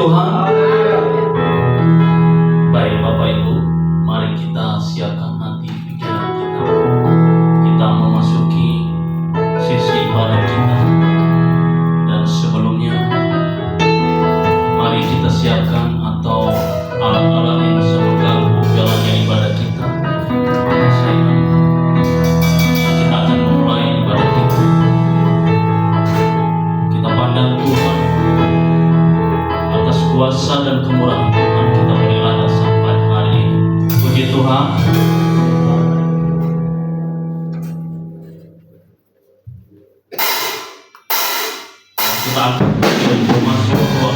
Tuhan. Baik Bapak Ibu, mari kita siapkan hati pikiran kita. Kita memasuki sesi ibadah kita. Dan sebelumnya, mari kita siapkan atau alat-alat yang bisa mengganggu jalannya ibadah kita. Kita akan memulai ibadah kita. Kita pandang Tuhan, atas kuasa dan kemurahan Tuhan kita boleh ada sampai hari ini. Puji Tuhan. Kita akan informasi bahwa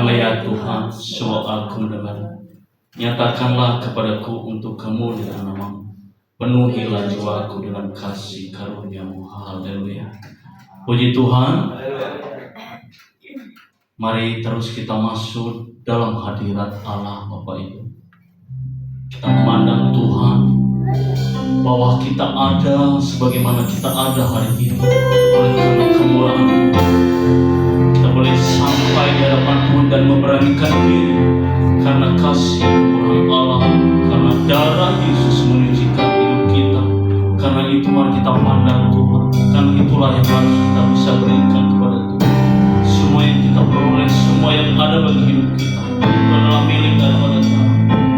Hamba ya Tuhan, semua aku dengar. Nyatakanlah kepadaku untuk kemuliaan nama-Mu. Penuhilah jiwaku dengan kasih karunia-Mu. Haleluya. Puji Tuhan. Mari terus kita masuk dalam hadirat Allah Bapa Ibu. Kita memandang Tuhan bahwa kita ada sebagaimana kita ada hari ini oleh karena kemurahan Tuhan. Kita boleh sampai di hadapan Tuhan dan memberanikan diri karena kasih kemurahan Allah, karena darah Yesus menyucikan hidup kita. Karena itu mari kita pandang Tuhan, karena itulah yang harus kita bisa berikan kepada Tuhan. Semua yang kita peroleh, semua yang ada bagi hidup kita, itu adalah milik daripada Tuhan.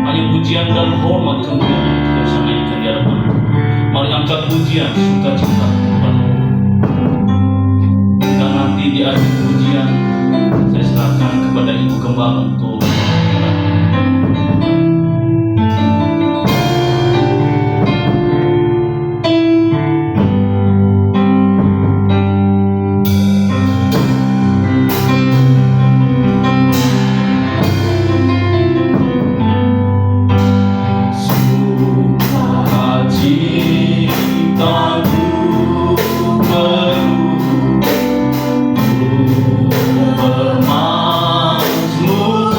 Hanya pujian dan hormat kemuliaan kita bisa naikkan di hadapan Tuhan. Mari angkat pujian, sukacita penuh. Dan nanti di akhir pujian, saya serahkan kepada Ibu Gembala untuk bermazmur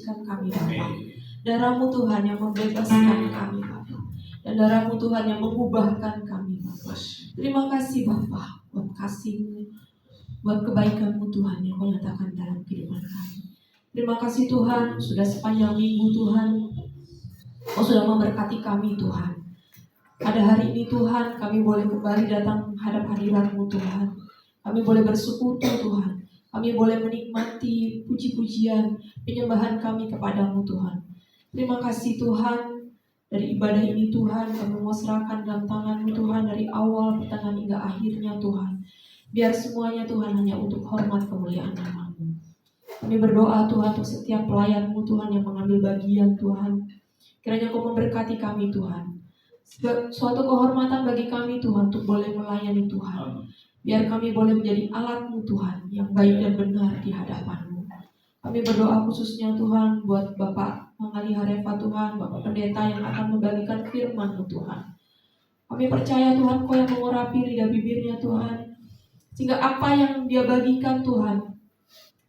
menyucikan kami Bapa. Darah-Mu Tuhan yang membebaskan kami Bapa. Dan darah-Mu Tuhan yang mengubahkan kami Bapa. Terima kasih Bapa buat kasih-Mu, buat kebaikan-Mu Tuhan yang Kau nyatakan dalam kehidupan kami. Terima kasih Tuhan, sudah sepanjang minggu Tuhan, Kau sudah memberkati kami Tuhan. Pada hari ini Tuhan, kami boleh kembali datang menghadap hadirat-Mu Tuhan. Kami boleh bersekutu Tuhan. Kami boleh menikmati puji-pujian, penyembahan kami kepadamu Tuhan. Terima kasih Tuhan, dari ibadah ini Tuhan, kami mau serahkan dalam tangan-Mu Tuhan, dari awal, pertengahan hingga akhirnya Tuhan. Biar semuanya Tuhan hanya untuk hormat kemuliaan nama-Mu. Kami berdoa Tuhan untuk setiap pelayan-Mu Tuhan yang mengambil bagian Tuhan. Kiranya Kau memberkati kami Tuhan. Suatu kehormatan bagi kami Tuhan untuk boleh melayani Tuhan. Biar kami boleh menjadi alat-Mu Tuhan yang baik dan benar di hadapan-Mu. Kami berdoa khususnya Tuhan buat Bapak Mangali Harefa Tuhan, Bapak Pendeta yang akan membagikan firman-Mu Tuhan. Kami percaya Tuhan Kau yang mengurapi lidah bibirnya Tuhan. Sehingga apa yang dia bagikan Tuhan,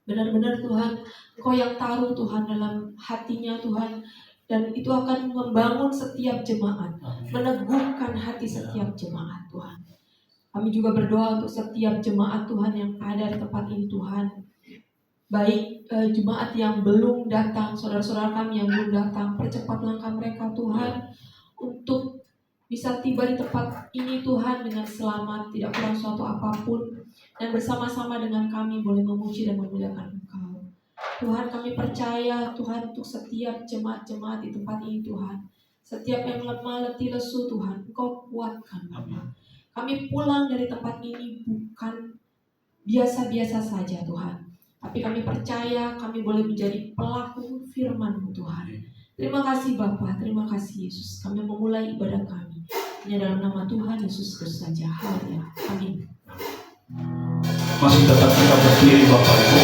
benar-benar Tuhan, Kau yang taruh Tuhan dalam hatinya Tuhan. Dan itu akan membangun setiap jemaat, meneguhkan hati setiap jemaat Tuhan. Kami juga berdoa untuk setiap jemaat Tuhan yang ada di tempat ini Tuhan. Baik jemaat yang belum datang, saudara-saudara kami yang belum datang, percepat langkah mereka Tuhan, untuk bisa tiba di tempat ini Tuhan dengan selamat, tidak kurang suatu apapun, dan bersama-sama dengan kami boleh memuji dan memuliakan Engkau. Tuhan, kami percaya Tuhan untuk setiap jemaat-jemaat di tempat ini Tuhan. Setiap yang lemah, letih, lesu Tuhan, Engkau kuatkan Bapa. Kami pulang dari tempat ini bukan biasa-biasa saja Tuhan, tapi kami percaya kami boleh menjadi pelaku firman-Mu Tuhan. Terima kasih Bapa, terima kasih Yesus. Kami memulai ibadah kami hanya dalam nama Tuhan Yesus Kristus saja. Haleluya. Amin. Masih tetap kita berdiri Bapak Ibu.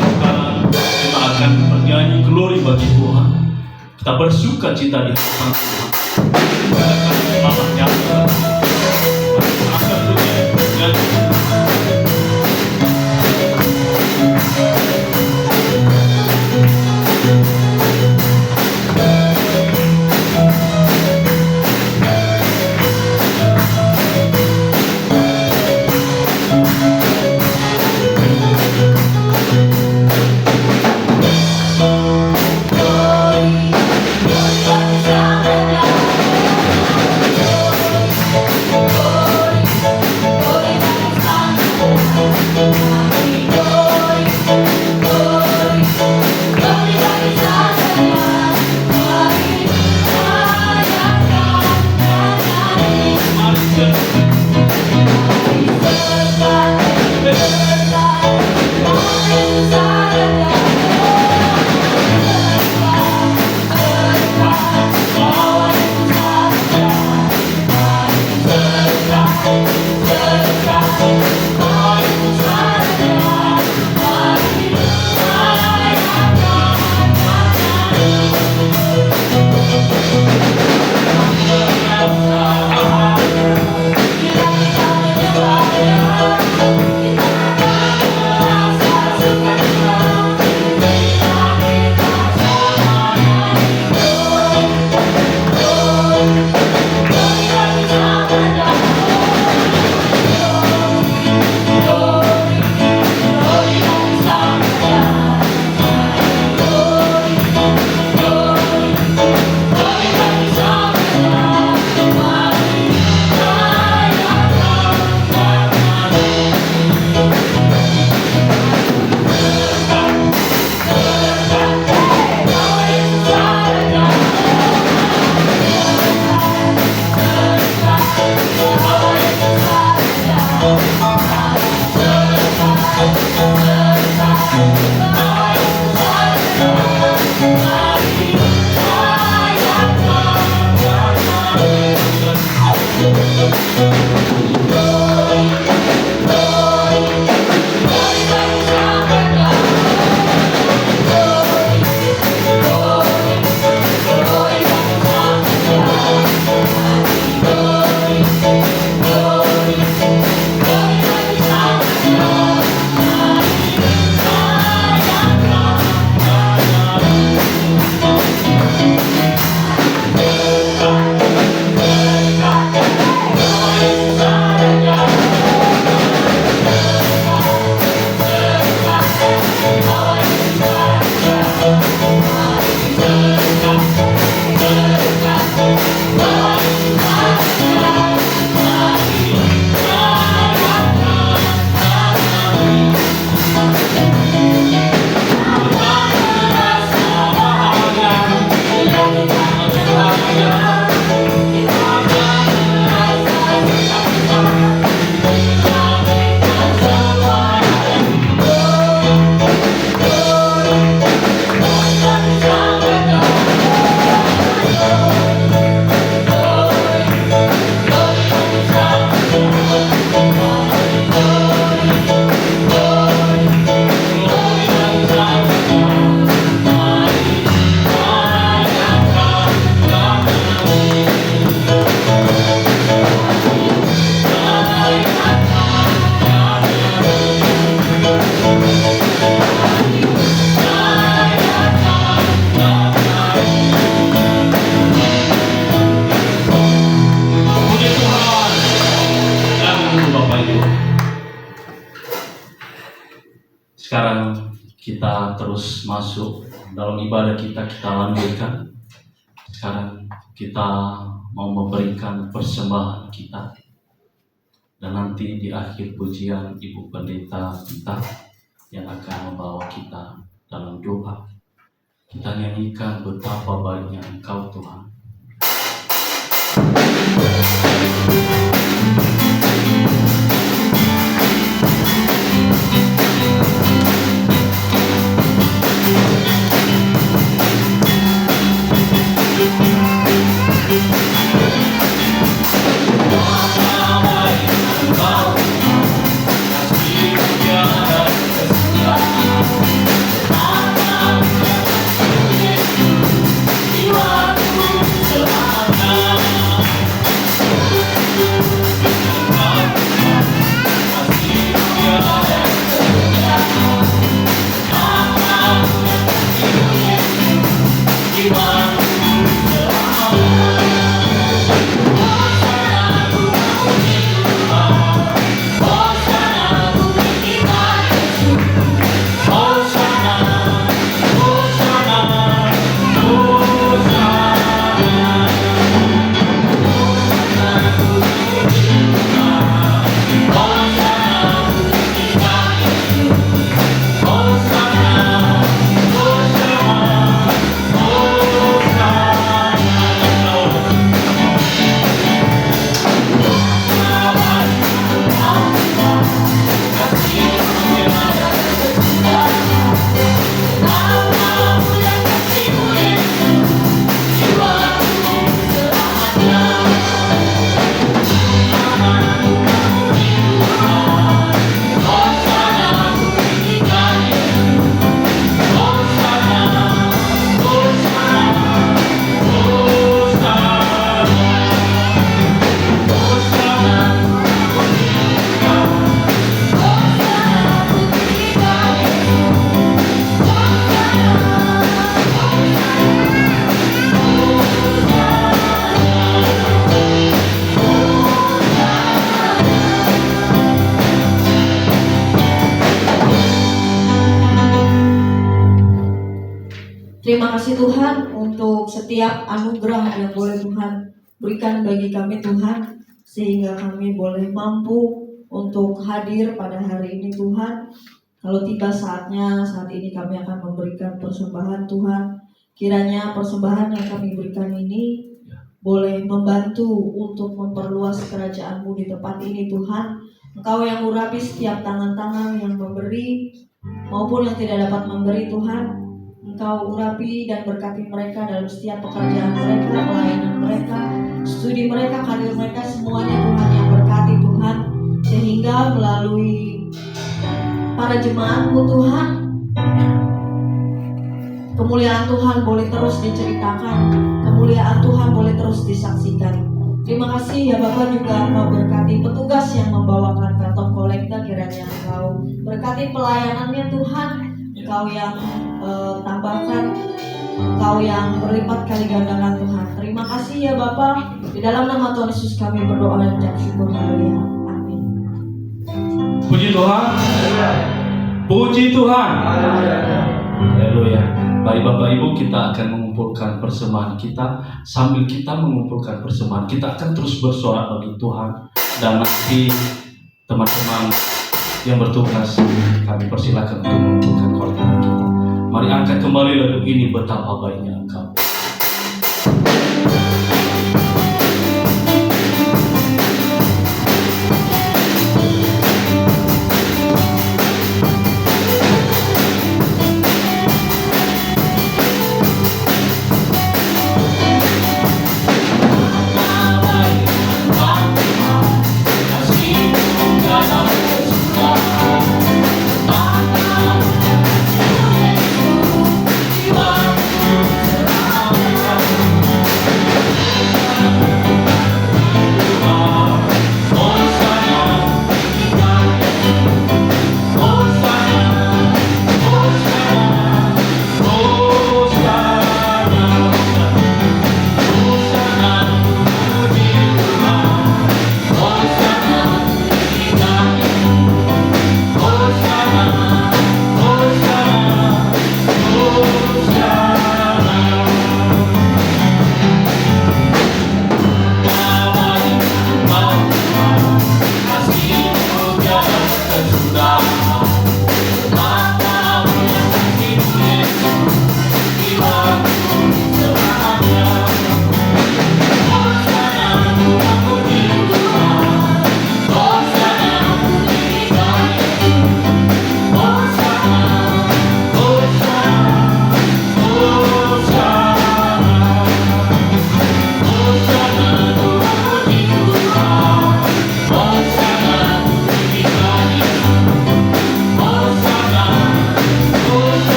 Sekarang kita akan bernyanyi glory bagi Tuhan. Kita bersuka cita di hadapan Tuhan. Kita akan selamat nyata. Akan bernyanyi. Glory, glory, glory, glory, glory, kita terus masuk dalam ibadah kita lanjutkan. Sekarang kita mau memberikan persembahan kita, dan nanti di akhir pujian Ibu Pendeta kita yang akan membawa kita dalam doa. Kita nyanyikan betapa baiknya Engkau Tuhan. Terima kasih Tuhan untuk setiap anugerah yang boleh Tuhan berikan bagi kami Tuhan, sehingga kami boleh mampu untuk hadir pada hari ini Tuhan. Kalau tiba saatnya, saat ini kami akan memberikan persembahan Tuhan. Kiranya persembahan yang kami berikan ini boleh membantu untuk memperluas kerajaan-Mu di tempat ini Tuhan. Engkau yang urapi setiap tangan-tangan yang memberi maupun yang tidak dapat memberi Tuhan. Engkau urapi dan berkati mereka dalam setiap pekerjaan mereka, pelayanan mereka, studi mereka, karir mereka, semuanya Tuhan yang berkati Tuhan. Sehingga melalui para jemaat-Mu Tuhan, kemuliaan Tuhan boleh terus diceritakan, kemuliaan Tuhan boleh terus disaksikan. Terima kasih ya Bapak, juga Engkau berkati petugas yang membawakan kantong kolekta, kiranya Engkau berkati pelayanannya Tuhan. Engkau yang tambahkan, Engkau yang berlipat kali gandakan Tuhan. Terima kasih ya Bapa. Di dalam nama Tuhan Yesus kami berdoa dan ucap syukur. Haleluya. Amin. Puji Tuhan. Puji Tuhan. Haleluya. Baik Bapak Ibu, kita akan mengumpulkan persembahan kita. Sambil kita mengumpulkan persembahan, kita akan terus bersorak bagi Tuhan. Dan nanti teman-teman yang bertugas, kami persilakan untuk mengumpulkan kolekta kita. Mari angkat kembali lagu ini, betapa baiknya Engkau. Terima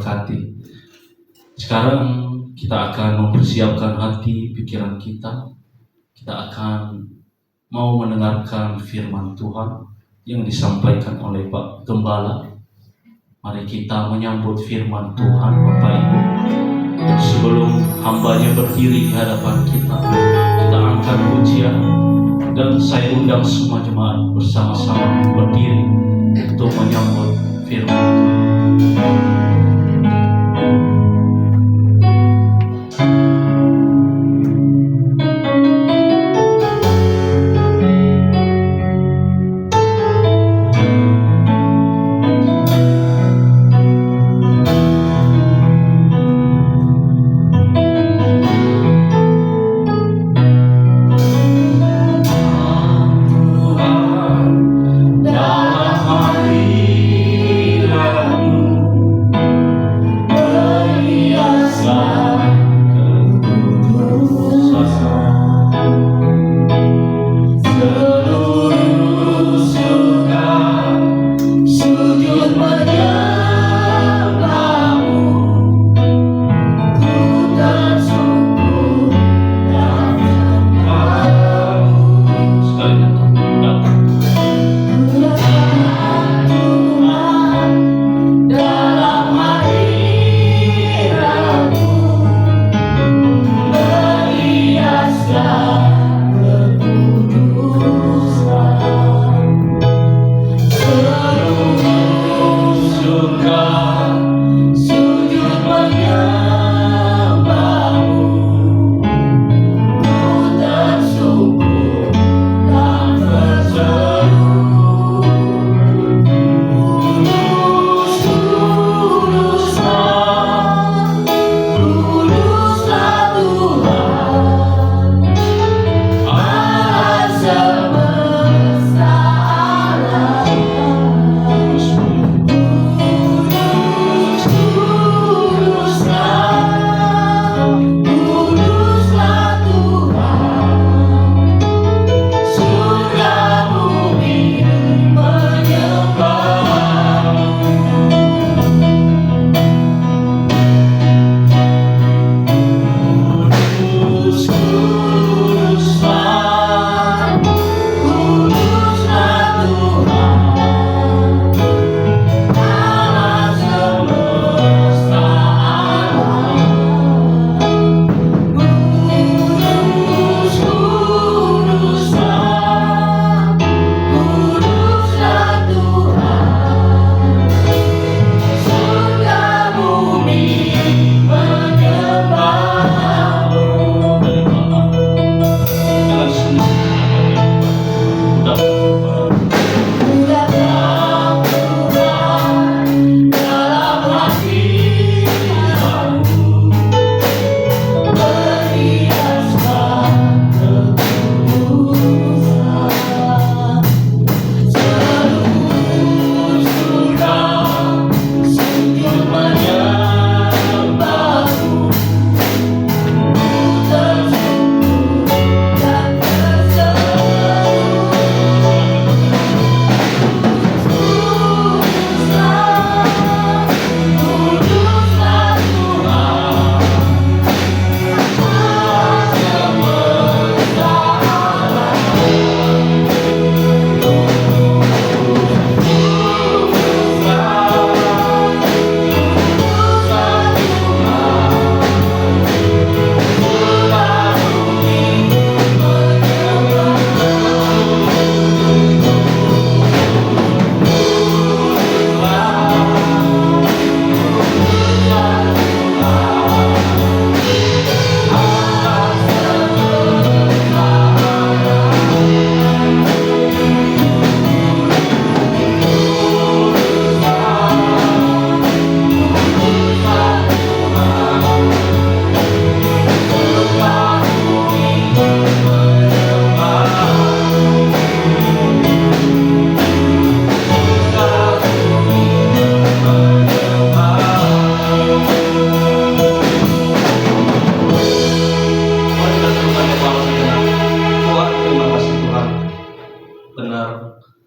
memberkati. Sekarang kita akan mempersiapkan hati pikiran kita. Kita akan mau mendengarkan firman Tuhan yang disampaikan oleh Pak Gembala. Mari kita menyambut firman Tuhan Bapak Ibu. Dan sebelum hambanya berdiri di hadapan kita angkat pujian. Dan saya undang semua jemaat bersama-sama berdiri untuk menyambut firman Tuhan.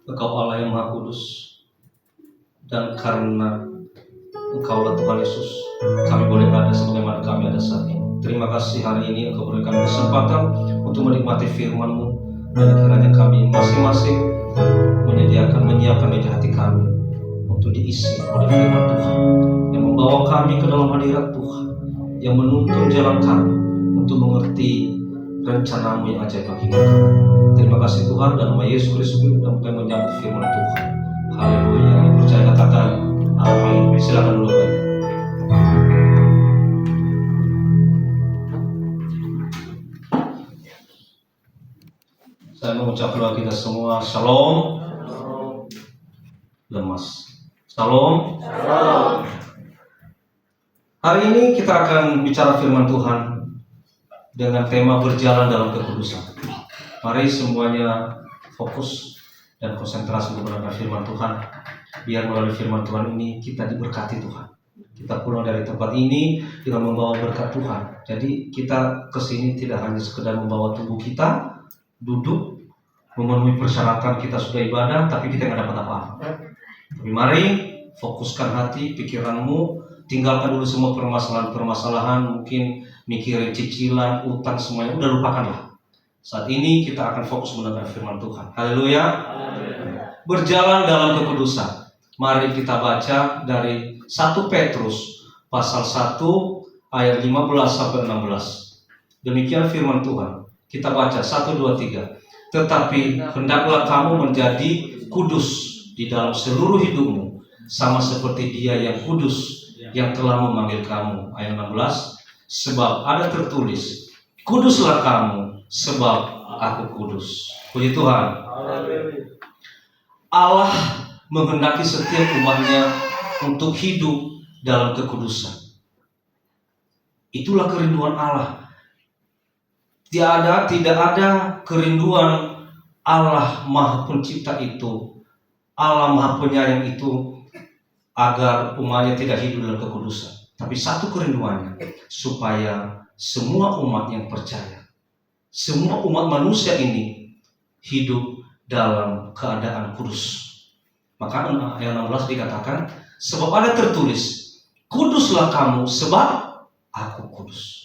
Engkau Allah yang Maha Kudus, dan karena Engkaulah Tuhan Yesus, kami boleh ada sebagaimana kami ada saat ini. Terima kasih hari ini Engkau berikan kesempatan untuk menikmati firman-Mu, dan kiranya kami masing-masing menyiapkan meja hati kami untuk diisi oleh firman Tuhan yang membawa kami ke dalam hadirat Tuhan, yang menuntun jalan kami untuk mengerti rencana-Mu yang ajaib bagi kami. Terima kasih Tuhan, dan nama Yesus Kristus dan kami menyambut firman Tuhan. Haleluya. Yang percaya katakan amin. Silakan dulu Pak. Saya mengucap doa kita semua. Shalom. Lemas. Shalom. Hari ini kita akan bicara firman Tuhan dengan tema berjalan dalam kekudusan. Mari semuanya fokus dan konsentrasi kepada firman Tuhan. Biar melalui firman Tuhan ini kita diberkati Tuhan. Kita pulang dari tempat ini dengan membawa berkat Tuhan. Jadi kita kesini tidak hanya sekedar membawa tubuh kita duduk memenuhi persyaratan kita sudah ibadah, tapi kita nggak dapat apa-apa. Tapi mari fokuskan hati, pikiranmu, tinggalkan dulu semua permasalahan, mungkin mikirin cicilan, utang, semuanya udah lupakanlah. Saat ini kita akan fokus mendengar firman Tuhan. Haleluya. Berjalan dalam kekudusan. Mari kita baca dari 1 Petrus pasal 1 ayat 15 sampai 16. Demikian firman Tuhan. Kita baca 1, 2, 3. Tetapi hendaklah kamu menjadi kudus di dalam seluruh hidupmu, sama seperti Dia yang kudus yang telah memanggil kamu. Ayat 16. Sebab ada tertulis, kuduslah kamu, sebab aku kudus. Puji Tuhan. Allah menghendaki setiap umatnya untuk hidup dalam kekudusan. Itulah kerinduan Allah. Tidak ada kerinduan Allah Maha Pencipta itu, Allah Maha Penyayang itu, agar umatnya tidak hidup dalam kekudusan. Tapi satu kerinduannya, supaya semua umat yang percaya, semua umat manusia ini hidup dalam keadaan kudus. Maka ayat 16 dikatakan, sebab ada tertulis, kuduslah kamu sebab aku kudus.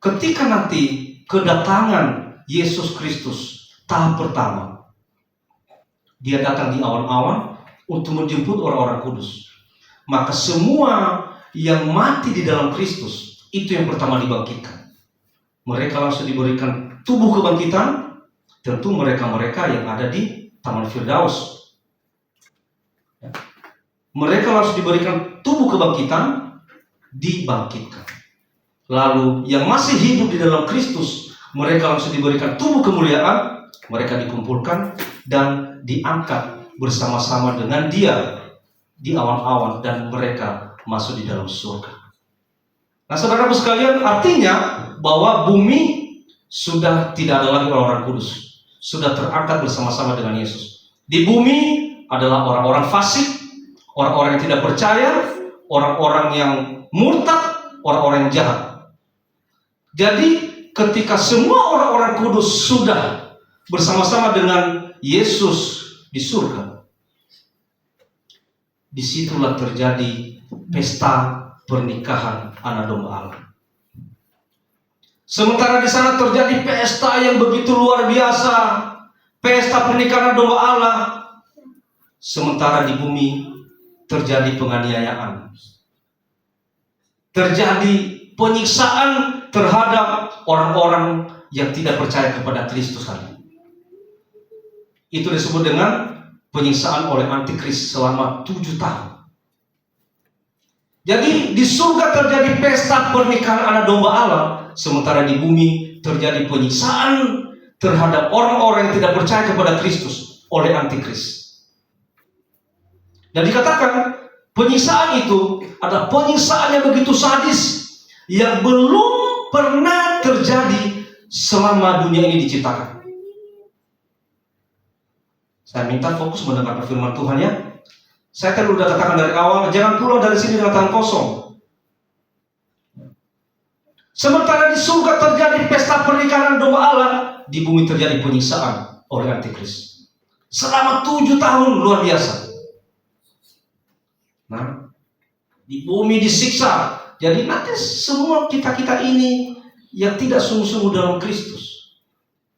Ketika nanti kedatangan Yesus Kristus tahap pertama, Dia datang di awan-awan untuk menjemput orang-orang kudus. Maka semua yang mati di dalam Kristus itu yang pertama dibangkitkan. Mereka langsung diberikan tubuh kebangkitan. Tentu mereka-mereka yang ada di Taman Firdaus. Mereka langsung diberikan tubuh kebangkitan, dibangkitkan. Lalu yang masih hidup di dalam Kristus, mereka langsung diberikan tubuh kemuliaan, mereka dikumpulkan dan diangkat bersama-sama dengan Dia di awan-awan, dan mereka masuk di dalam surga. Nah, saudara-saudara sekalian, artinya bahwa bumi sudah tidak ada lagi orang-orang kudus, sudah terangkat bersama-sama dengan Yesus. Di bumi adalah orang-orang fasik, orang-orang yang tidak percaya, orang-orang yang murtad, orang-orang yang jahat. Jadi ketika semua orang-orang kudus sudah bersama-sama dengan Yesus di surga, disitulah terjadi pesta pernikahan anak domba Allah. Sementara di sana terjadi pesta yang begitu luar biasa, pesta pernikahan domba Allah. Sementara di bumi terjadi penganiayaan, terjadi penyiksaan terhadap orang-orang yang tidak percaya kepada Kristus hari. Itu disebut dengan penyiksaan oleh antikris selama 7 tahun. Jadi di surga terjadi pesta pernikahan anak domba Allah, sementara di bumi terjadi penyiksaan terhadap orang-orang yang tidak percaya kepada Kristus oleh antikris. Dan dikatakan penyiksaan itu adalah penyiksaan yang begitu sadis, yang belum pernah terjadi selama dunia ini diciptakan. Saya minta fokus mendengarkan firman Tuhan ya. Saya kan udah katakan dari awal, jangan pulang dari sini dengan tangan kosong. Sementara di surga terjadi pesta pernikahan domba Allah, di bumi terjadi penyiksaan oleh antikris. Selama 7 tahun luar biasa. di bumi disiksa. Jadi nanti semua kita-kita ini yang tidak sungguh-sungguh dalam Kristus,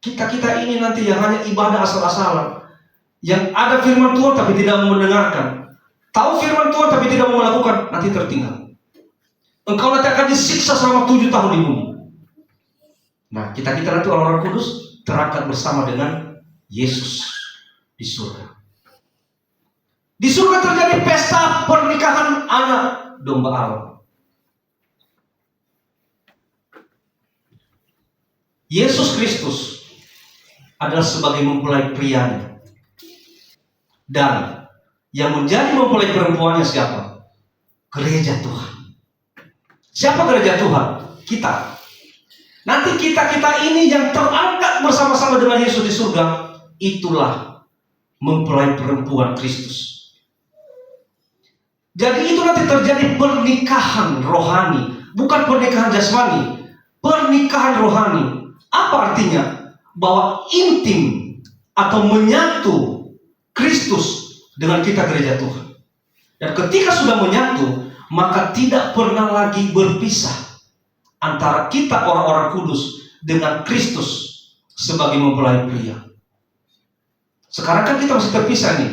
kita-kita ini nanti yang hanya ibadah asal-asalan, yang ada firman Tuhan tapi tidak mau mendengarkan, tahu firman Tuhan tapi tidak mau melakukan, nanti tertinggal. Engkau nanti akan disiksa selama 7 tahun di bumi. Nah, kita-kita nanti orang-orang kudus terangkat bersama dengan Yesus di surga. Di surga terjadi pesta pernikahan anak domba Allah. Yesus Kristus adalah sebagai mempelai prianya. Dan yang menjadi mempelai perempuannya siapa? Gereja Tuhan. Siapa gereja Tuhan? Kita. Nanti kita-kita ini yang terangkat bersama-sama dengan Yesus di surga, itulah mempelai perempuan Kristus. Jadi itu nanti terjadi pernikahan rohani, bukan pernikahan jasmani, pernikahan rohani. Apa artinya? Bahwa intim atau menyatu Kristus dengan kita gereja Tuhan. Dan ketika sudah menyatu, maka tidak pernah lagi berpisah antara kita orang-orang kudus dengan Kristus sebagai mempelai pria. Sekarang kan kita masih terpisah nih.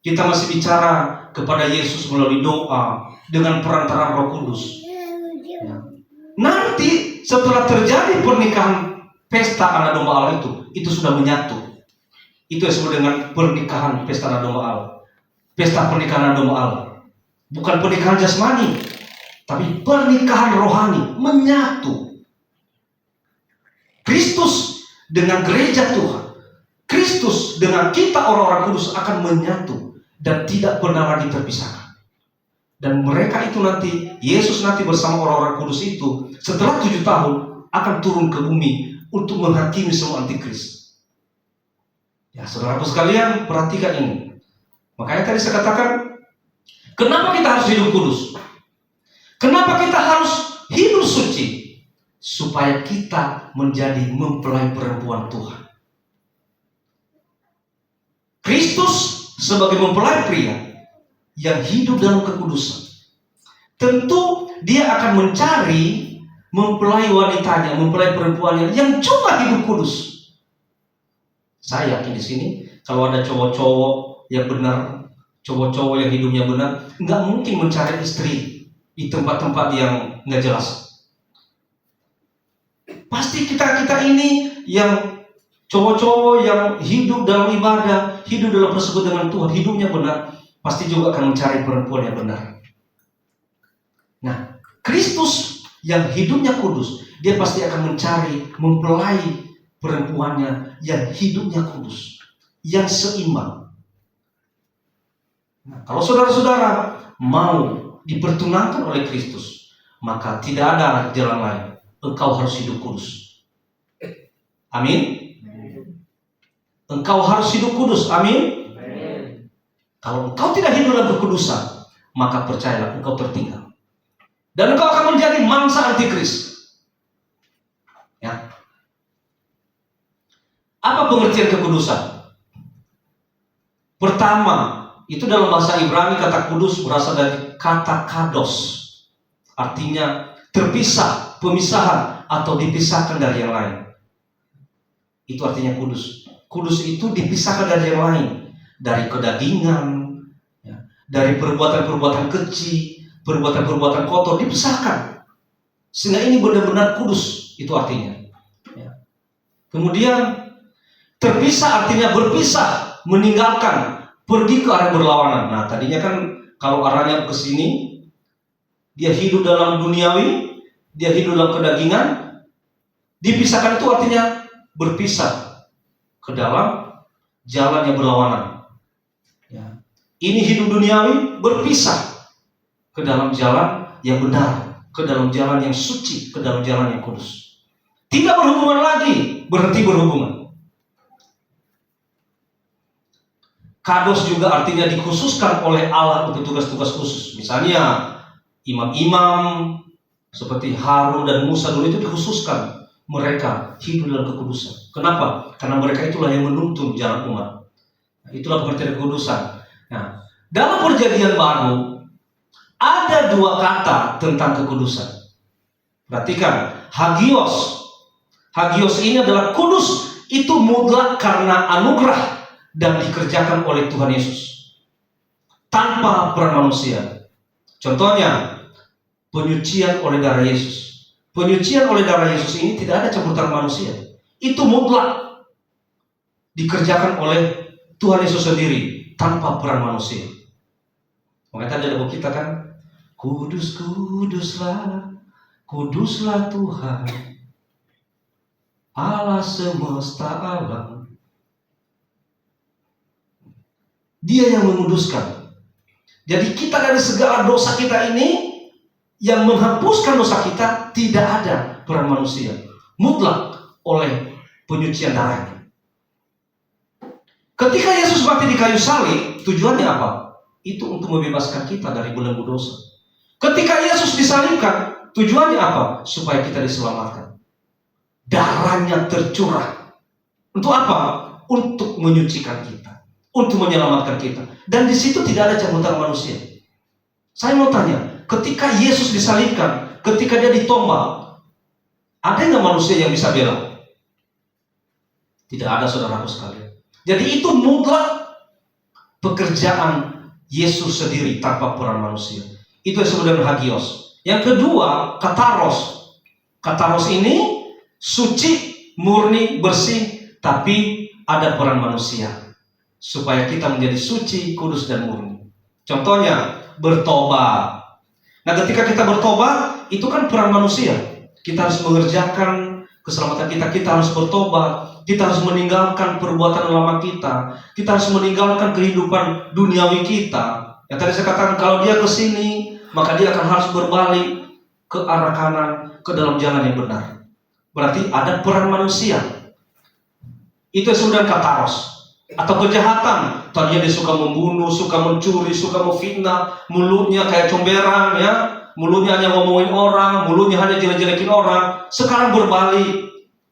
Kita masih bicara kepada Yesus melalui doa dengan perantaraan Roh Kudus. Ya. Nanti setelah terjadi pernikahan pesta anak domba Allah itu sudah menyatu. Itu yang disebut dengan pernikahan pesta anak domba Allah. Pesta pernikahan anak domba Allah. Bukan pernikahan jasmani, tapi pernikahan rohani, menyatu. Kristus dengan gereja Tuhan, Kristus dengan kita orang-orang kudus akan menyatu dan tidak pernah lagi terpisahkan. Dan mereka itu nanti, Yesus nanti bersama orang-orang kudus itu setelah 7 tahun akan turun ke bumi untuk menghakimi semua antikris. Ya, saudaraku sekalian, perhatikan ini. Makanya tadi saya katakan, kenapa kita harus hidup kudus? Kenapa kita harus hidup suci? Supaya kita menjadi mempelai perempuan Tuhan. Kristus sebagai mempelai pria yang hidup dalam kekudusan, tentu dia akan mencari mempelai wanitanya, mempelai perempuannya yang cuma hidup kudus. Saya yakin di sini kalau ada cowok-cowok yang benar, cowok-cowok yang hidupnya benar, nggak mungkin mencari istri di tempat-tempat yang nggak jelas. Pasti kita ini yang cowok-cowok yang hidup dalam ibadah, hidup dalam persekutuan dengan Tuhan, hidupnya benar, pasti juga akan mencari perempuan yang benar. Nah, Kristus yang hidupnya kudus, dia pasti akan mencari mempelai perempuannya yang hidupnya kudus, yang seimbang. Nah, kalau saudara-saudara mau dipertunangkan oleh Kristus, maka tidak ada jalan lain. Engkau harus hidup kudus. Amin. Engkau harus hidup kudus. Amin. Kalau engkau tidak hidup dalam kekudusan, maka percayalah engkau tertinggal. Dan engkau akan menjadi mangsa antikris. Ya. Apa pengertian kekudusan? Pertama, itu dalam bahasa Ibrani kata kudus berasal dari kata kados. Artinya terpisah, pemisahan atau dipisahkan dari yang lain. Itu artinya kudus. Kudus itu dipisahkan dari yang lain, dari kedagingan, ya, dari perbuatan-perbuatan keji, perbuatan-perbuatan kotor, dipisahkan. Sehingga ini benar-benar kudus, itu artinya. Ya. Kemudian terpisah artinya berpisah, meninggalkan, pergi ke arah berlawanan. Nah, tadinya kan kalau arahnya ke sini, dia hidup dalam duniawi, dia hidup dalam kedagingan. Dipisahkan itu artinya berpisah ke dalam jalan yang berlawanan. Ya. Ini hidup duniawi, berpisah ke dalam jalan yang benar, ke dalam jalan yang suci, ke dalam jalan yang kudus. Tidak berhubungan lagi, berhenti berhubungan. Kados juga artinya dikhususkan oleh Allah untuk tugas-tugas khusus. Misalnya imam-imam seperti Harun dan Musa dulu itu dikhususkan. Mereka hidup dalam kekudusan. Kenapa? Karena mereka itulah yang menuntun jalan umat. Itulah pengertian kekudusan. Nah, dalam perjanjian baru Ada dua kata tentang kekudusan. Perhatikan, hagios. Hagios ini adalah kudus, itu mutlak karena anugerah dan dikerjakan oleh Tuhan Yesus tanpa peran manusia. Contohnya, penyucian oleh darah Yesus. Penyucian oleh darah Yesus ini tidak ada campur tangan manusia. Itu mutlak dikerjakan oleh Tuhan Yesus sendiri tanpa peran manusia. Makanya tadi ada buku kita kan, kudus, kuduslah, kuduslah Tuhan, Allah semesta alam. Dia yang menguduskan. Jadi kita dari segala dosa kita ini, yang menghapuskan dosa kita tidak ada peran manusia, mutlak oleh penyucian darahnya. Ketika Yesus mati di kayu salib, tujuannya apa? Itu untuk membebaskan kita dari belenggu dosa. Ketika Yesus disalibkan, tujuannya apa? Supaya kita diselamatkan. Darahnya tercurah. Untuk apa? Untuk menyucikan kita, untuk menyelamatkan kita. Dan di situ tidak ada campur tangan manusia. Saya mau tanya, ketika Yesus disalibkan, ketika dia ditombak, ada nggak manusia yang bisa bela? Tidak ada, saudaraku sekalian. Jadi itu mutlak pekerjaan Yesus sendiri tanpa peran manusia. Itu yang disebut dengan hagios. Yang kedua, kataros. Kataros ini suci, murni, bersih, tapi ada peran manusia supaya kita menjadi suci, kudus, dan murni. Contohnya, bertobat. Nah, ketika kita bertobat, itu kan peran manusia. Kita harus mengerjakan keselamatan kita. Kita harus bertobat. Kita harus meninggalkan perbuatan lama kita. Kita harus meninggalkan kehidupan duniawi kita. Yang tadi saya katakan, kalau dia ke sini, maka dia akan harus berbalik ke arah kanan, ke dalam jalan yang benar. Berarti ada peran manusia. Itu yang disebut kataros. Atau kejahatan. Tadinya dia suka membunuh, suka mencuri, suka memfitnah, mulutnya kayak comberan, ya. Mulutnya hanya ngomongin orang, mulutnya hanya jelek-jelekin orang. Sekarang berbalik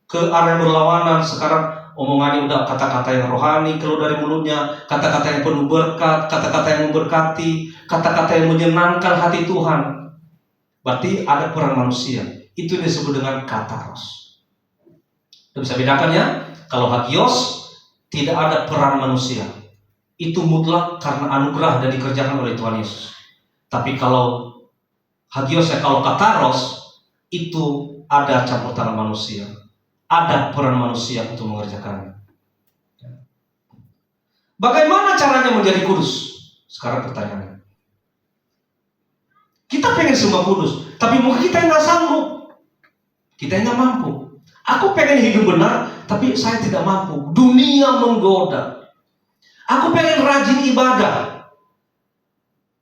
ke arah yang berlawanan. Sekarang omongannya udah kata-kata yang rohani keluar dari mulutnya, kata-kata yang penuh berkat, kata-kata yang memberkati, kata-kata yang menyenangkan hati Tuhan. Berarti ada peran manusia. Itu disebut dengan kataros. Kita bisa bedakan ya. Kalau hagios, tidak ada peran manusia. Itu mutlak karena anugerah dan dikerjakan oleh Tuhan Yesus. Tapi kalau hagios, kalau kataros, itu ada campur tangan manusia. Ada peran manusia untuk mengerjakannya. Bagaimana caranya menjadi kudus? Sekarang pertanyaannya. Kita pengen semua kudus, tapi mungkin kita nggak sanggup. Kita nggak mampu. Aku pengen hidup benar, tapi saya tidak mampu. Dunia menggoda. Aku pengen rajin ibadah,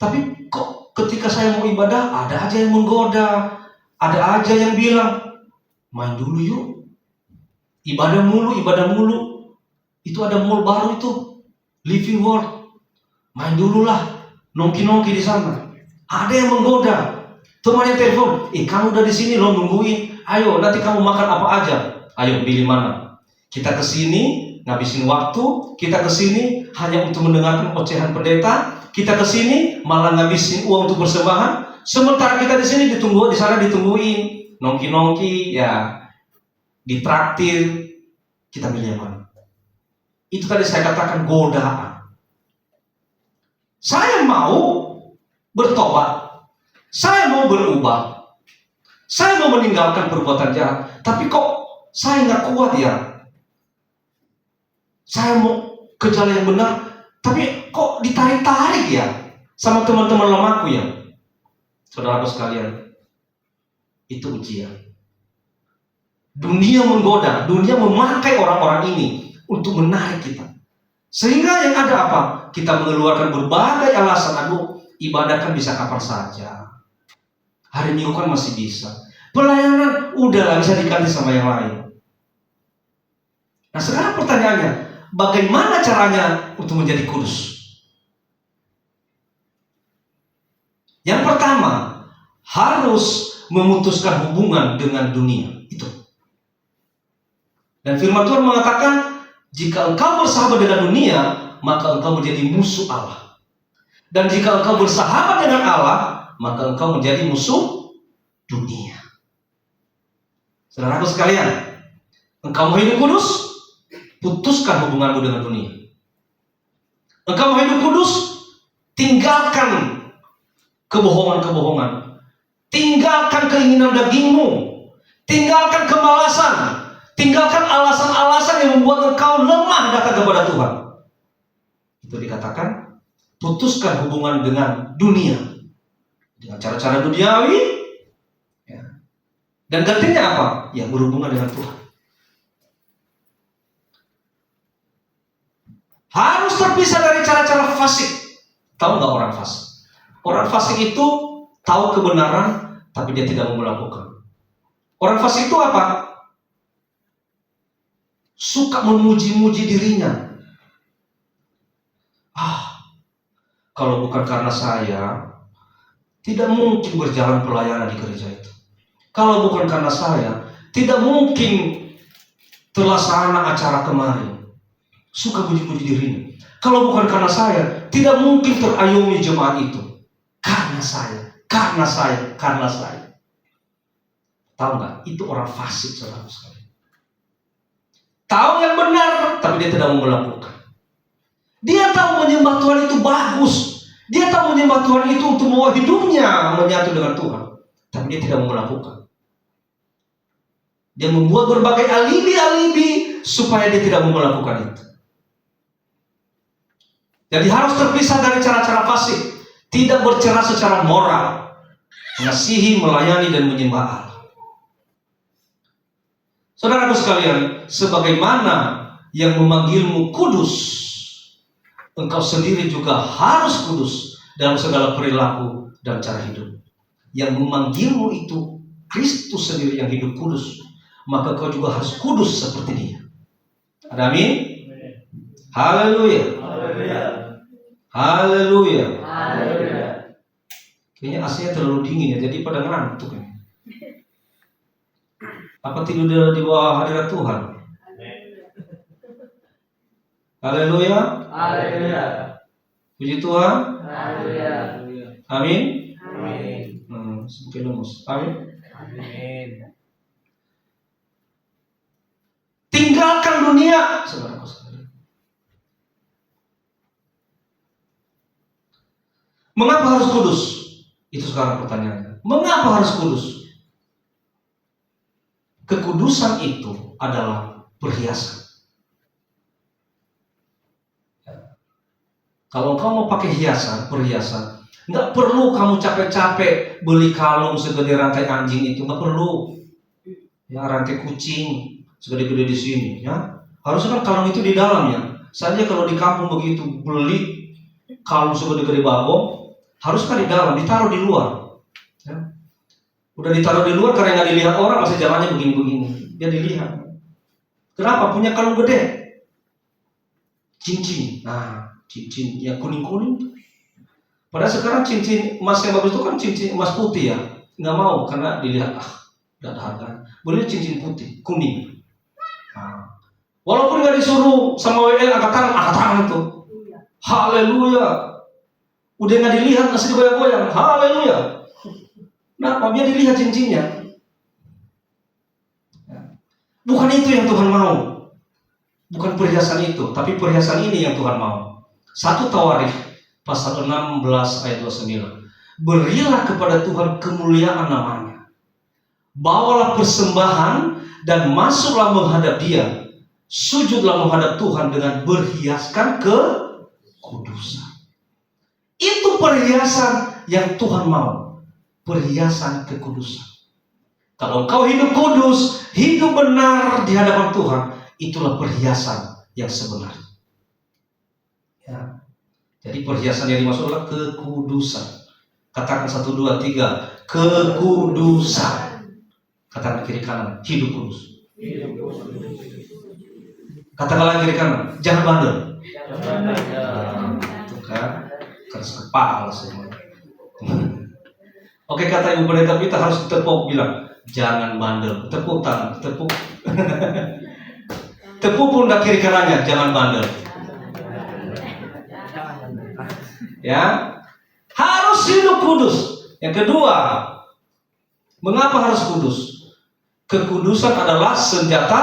tapi kok ketika saya mau ibadah, ada aja yang menggoda. Ada aja yang bilang, main dulu yuk. Ibadah mulu. Itu ada mall baru itu, Living World. Main dulu lah, nongki-nongki di sana. Ada yang menggoda. Temannya telepon, kamu udah di sini loh nungguin. Ayo, nanti kamu makan apa aja. Ayo, pilih mana. Kita kesini ngabisin waktu. Kita kesini hanya untuk mendengarkan ocehan pendeta. Kita kesini malah ngabisin uang untuk persembahan. Sementara kita di sini ditunggu, di sana ditungguin. Nongki-nongki, ya. Ditraktir. Kita pilih yang mana? Itu tadi saya katakan godaan. Saya mau bertobat, saya mau berubah, saya mau meninggalkan perbuatan jahat, tapi kok saya nggak kuat ya. Saya mau ke jalan yang benar, tapi kok ditarik-tarik ya sama teman-teman lamaku ya. Saudaraku sekalian, itu ujian. Dunia menggoda, dunia memakai orang-orang ini untuk menarik kita. Sehingga yang ada apa? Kita mengeluarkan berbagai alasan. Aduh, ibadah kan bisa kapan saja. Hari Minggu kan masih bisa. Pelayanan udahlah bisa diganti sama yang lain. Nah sekarang pertanyaannya, bagaimana caranya untuk menjadi kudus? Yang pertama, harus memutuskan hubungan dengan dunia. Itu. Dan firman Tuhan mengatakan, jika engkau bersahabat dengan dunia, maka engkau menjadi musuh Allah. Dan jika engkau bersahabat dengan Allah, maka engkau menjadi musuh dunia. Saudaraku sekalian, engkau mau hidup kudus, putuskan hubunganmu dengan dunia. Engkau mau hidup kudus, tinggalkan kebohongan-kebohongan, tinggalkan keinginan dagingmu, tinggalkan kemalasan, tinggalkan alasan-alasan yang membuat engkau lemah datang kepada Tuhan. Itu dikatakan putuskan hubungan dengan dunia, dengan cara-cara duniawi, ya. Dan gantinya apa? Ya, berhubungan dengan Tuhan. Harus terpisah dari cara-cara fasik. Tahu nggak orang fasik? Orang fasik itu tahu kebenaran, tapi dia tidak mau melakukan. Orang fasik itu apa? Suka memuji-muji dirinya. Kalau bukan karena saya, tidak mungkin berjalan pelayanan di gereja itu. Kalau bukan karena saya, tidak mungkin terlaksana acara kemarin. Suka puji-puji dirinya. Kalau bukan karena saya, tidak mungkin terayomi jemaat itu. Karena saya. Tahu nggak? Itu orang fasik, saudara sekalian. Tahu yang benar, tapi dia tidak mau melakukan. Dia tahu menyembah Tuhan itu bagus. Dia tahu menyembah Tuhan itu untuk membawa hidupnya menyatu dengan Tuhan. Tapi dia tidak mau melakukan. Dia membuat berbagai alibi-alibi supaya dia tidak mau melakukan itu. Jadi harus terpisah dari cara-cara fasik. Tidak bercerah secara moral. Mengasihi, melayani, dan menyembah Allah. Saudaraku sekalian, sebagaimana yang memanggilmu kudus, engkau sendiri juga harus kudus dalam segala perilaku dan cara hidup. Yang memanggilmu itu Kristus sendiri yang hidup kudus, maka kau juga harus kudus seperti Dia. Ada amin? Haleluya. Haleluya. Kayaknya AC-nya terlalu dingin ya, jadi pada ngantuk ya. Apa tidur di bawah hadirat Tuhan? Haleluya. Puji Tuhan. Amin. Semakin lemes. Amin. Tinggalkan dunia, saudaraku sekalian. Mengapa harus kudus? Itu sekarang pertanyaannya. Mengapa harus kudus? Kekudusan itu adalah perhiasan. Kalau kamu mau pakai perhiasan, nggak perlu kamu capek-capek beli kalung segede rantai anjing itu, nggak perlu. Ya, rantai kucing segede-gede di sini, ya. Harusnya kan kalung itu di dalamnya. Saja kalau di kampung begitu beli kalung segede-gede bagong, harus kan di dalam, ditaruh di luar. Ya. Udah ditaruh di luar karena nggak dilihat orang, masih jalannya begini-begini. Dia dilihat. Kenapa? Punya kalung gede. Cincin. Nah, cincin yang kuning-kuning. Padahal sekarang cincin emas yang bagus itu kan cincin emas putih ya. Nggak mau karena dilihat, nggak ada harga. Boleh cincin putih, kuning. Nah, walaupun nggak disuruh sama WL angkat tangan tuh. Haleluya. Udah nggak dilihat, masih digoyang-goyang. Haleluya. Nah, biar dilihat cincinnya. Bukan itu yang Tuhan mau. Bukan perhiasan itu, tapi perhiasan ini yang Tuhan mau. 1 Tawarikh pasal 16 ayat 29. Berilah kepada Tuhan kemuliaan namanya. Bawalah persembahan dan masuklah menghadap Dia. Sujudlah menghadap Tuhan dengan berhiaskan kekudusan. Itu perhiasan yang Tuhan mau. Perhiasan kekudusan. Kalau engkau hidup kudus, hidup benar di hadapan Tuhan, itulah perhiasan yang sebenarnya. Ya. Jadi perhiasan yang dimaksud adalah kekudusan. Katakan 1, 2, 3, kekudusan. Katakan kiri kanan, hidup kudus. Katakanlah kiri kanan, jangan bandel. Itu kan keras kepala semua. Oke, kata Ibu Pendeta kita harus tepuk, bilang jangan bandel. Tepuk tangan, tepuk. Tepuk pundak kiri kanannya, jangan bandel. Ya, harus hidup kudus. Yang kedua, mengapa harus kudus? Kekudusan adalah senjata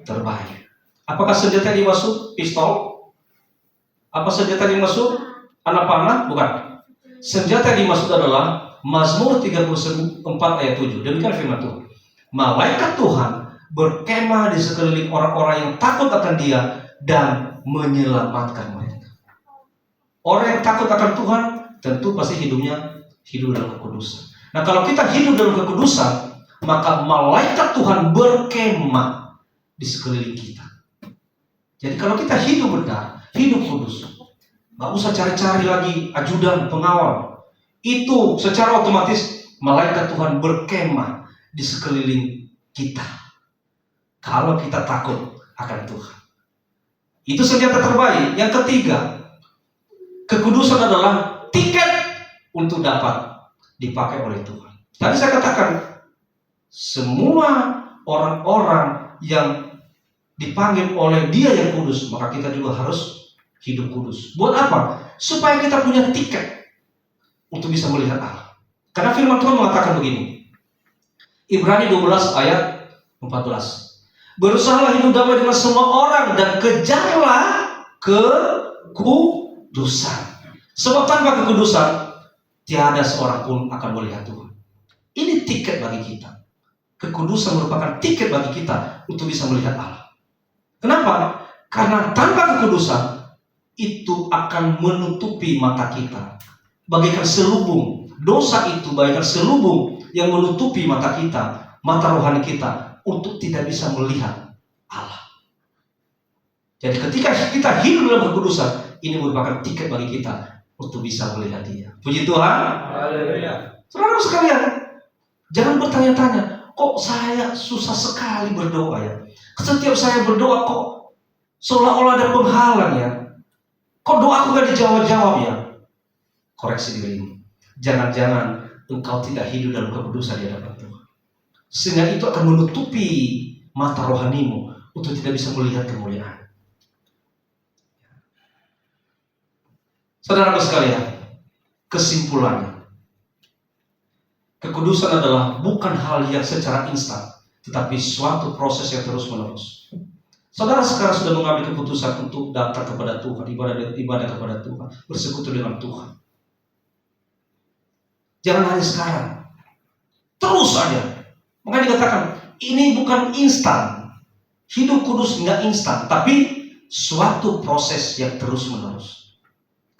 terbaik. Apakah senjata yang dimaksud pistol? Apa senjata yang dimaksud anak panah? Bukan. Senjata yang dimaksud adalah Mazmur 34 ayat 7. Demikian firman Tuhan. Malaikat Tuhan berkemah di sekeliling orang-orang yang takut akan Dia dan menyelamatkan mereka. Orang yang takut akan Tuhan tentu pasti hidupnya hidup dalam kekudusan. Nah, kalau kita hidup dalam kekudusan, maka malaikat Tuhan berkemah di sekeliling kita. Jadi kalau kita hidup benar, hidup kudus, gak usah cari-cari lagi ajudan, pengawal. Itu secara otomatis malaikat Tuhan berkemah di sekeliling kita. Kalau kita takut akan Tuhan. Itu senjata terbaik. Yang ketiga, kekudusan adalah tiket untuk dapat dipakai oleh Tuhan. Tadi saya katakan, semua orang-orang yang dipanggil oleh Dia yang kudus, maka kita juga harus hidup kudus. Buat apa? Supaya kita punya tiket untuk bisa melihat Allah. Karena firman Tuhan mengatakan begini, Ibrani 12 ayat 14. Berusahalah hidup damai dengan semua orang dan kejarlah kekudusan. Sebab tanpa kekudusan tiada seorang pun akan melihat Tuhan. Ini tiket bagi kita. Kekudusan merupakan tiket bagi kita untuk bisa melihat Allah. Kenapa? Karena tanpa kekudusan itu akan menutupi mata kita. Bagaikan selubung. Dosa itu bagaikan selubung yang menutupi mata kita, mata rohani kita, untuk tidak bisa melihat Allah. Jadi ketika kita hidup dalam kekudusan, ini merupakan tiket bagi kita untuk bisa melihat Dia. Puji Tuhan. Haleluya. Saudara sekalian, jangan bertanya-tanya, kok saya susah sekali berdoa ya? Setiap saya berdoa kok seolah-olah ada penghalang ya? Kok doaku gak dijawab-jawab ya? Koreksi dirimu. Jangan-jangan engkau tidak hidup dalam kekudusan di hadapan Tuhan. Sehingga itu akan menutupi mata rohanimu untuk tidak bisa melihat kemuliaan. Saudara sekalian, kesimpulannya, kekudusan adalah bukan hal yang secara instan, tetapi suatu proses yang terus-menerus. Saudara sekarang sudah mengambil keputusan untuk datang kepada Tuhan, ibadah kepada Tuhan, bersekutu dengan Tuhan. Jangan hanya sekarang, terus saja. Makanya dikatakan, ini bukan instan. Hidup kudus nggak instan, tapi suatu proses yang terus-menerus.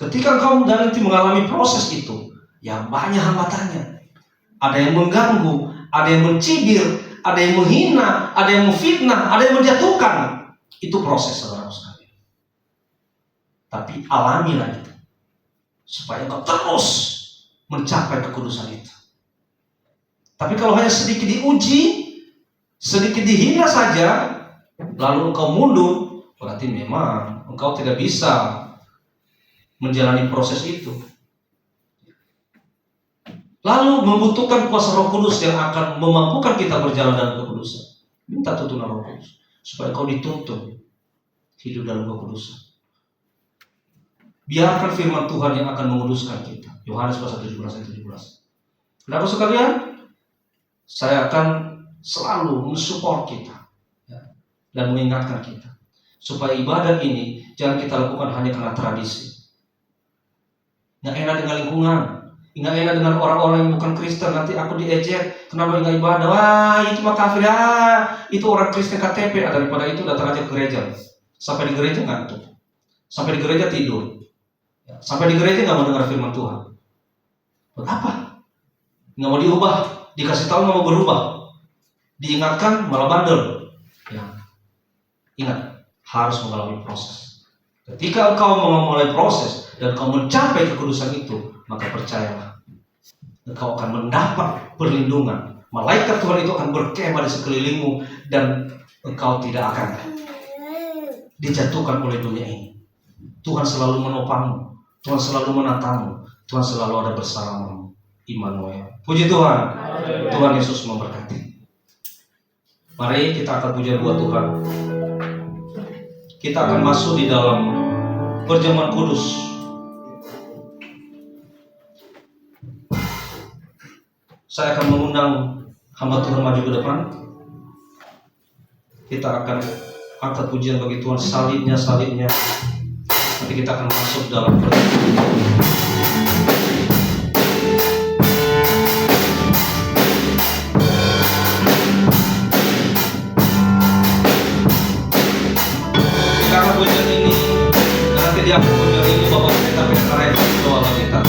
Ketika engkau nanti mengalami proses itu, ya banyak hambatannya. Ada yang mengganggu, ada yang mencibir, ada yang menghina, ada yang memfitnah, ada yang menjatuhkan. Itu proses, saudara sekalian. Tapi alamilah itu, supaya engkau terus mencapai kekudusan itu. Tapi kalau hanya sedikit diuji, sedikit dihina saja, lalu engkau mundur, berarti memang engkau tidak bisa menjalani proses itu. Lalu membutuhkan kuasa Roh Kudus yang akan memampukan kita berjalan dalam kekudusan. Minta tuntunan Roh Kudus supaya kau dituntun hidup dalam kekudusan. Biarkan firman Tuhan yang akan menguduskan kita. Yohanes pasal 17 ayat 17. Saudara sekalian, saya akan selalu mensupport kita ya, dan mengingatkan kita supaya ibadah ini jangan kita lakukan hanya karena tradisi. Nggak enak dengan lingkungan, nggak enak dengan orang-orang yang bukan Kristen. Nanti aku diejek, kenapa nggak ibadah? Wah, itu mah kafir ya. Itu orang Kristen KTP. Daripada itu datang aja ke gereja. Sampai di gereja ngantuk, sampai di gereja tidur, sampai di gereja nggak mau dengar firman Tuhan. Buat apa? Nggak mau diubah, dikasih tahu nggak mau berubah, diingatkan malah bandel. Ya. Ingat, harus mengalami proses. Ketika engkau memulai proses dan engkau mencapai kekudusan itu, maka percayalah, engkau akan mendapat perlindungan. Malaikat Tuhan itu akan berkemah di sekelilingmu dan engkau tidak akan dijatuhkan oleh dunia ini. Tuhan selalu menopangmu, Tuhan selalu menatangmu, Tuhan selalu ada bersamamu. Immanuel. Puji Tuhan. Tuhan Yesus memberkati. Mari kita akan puja buat Tuhan. Kita akan masuk di dalam perjamuan kudus. Saya akan mengundang hamba Tuhan maju ke depan. Kita akan angkat pujian bagi Tuhan, salibnya. Nanti kita akan masuk dalam pertemuan. Karena pujian ini, nanti dia akan pujian ini Bapak kita pengen doa bagi kita.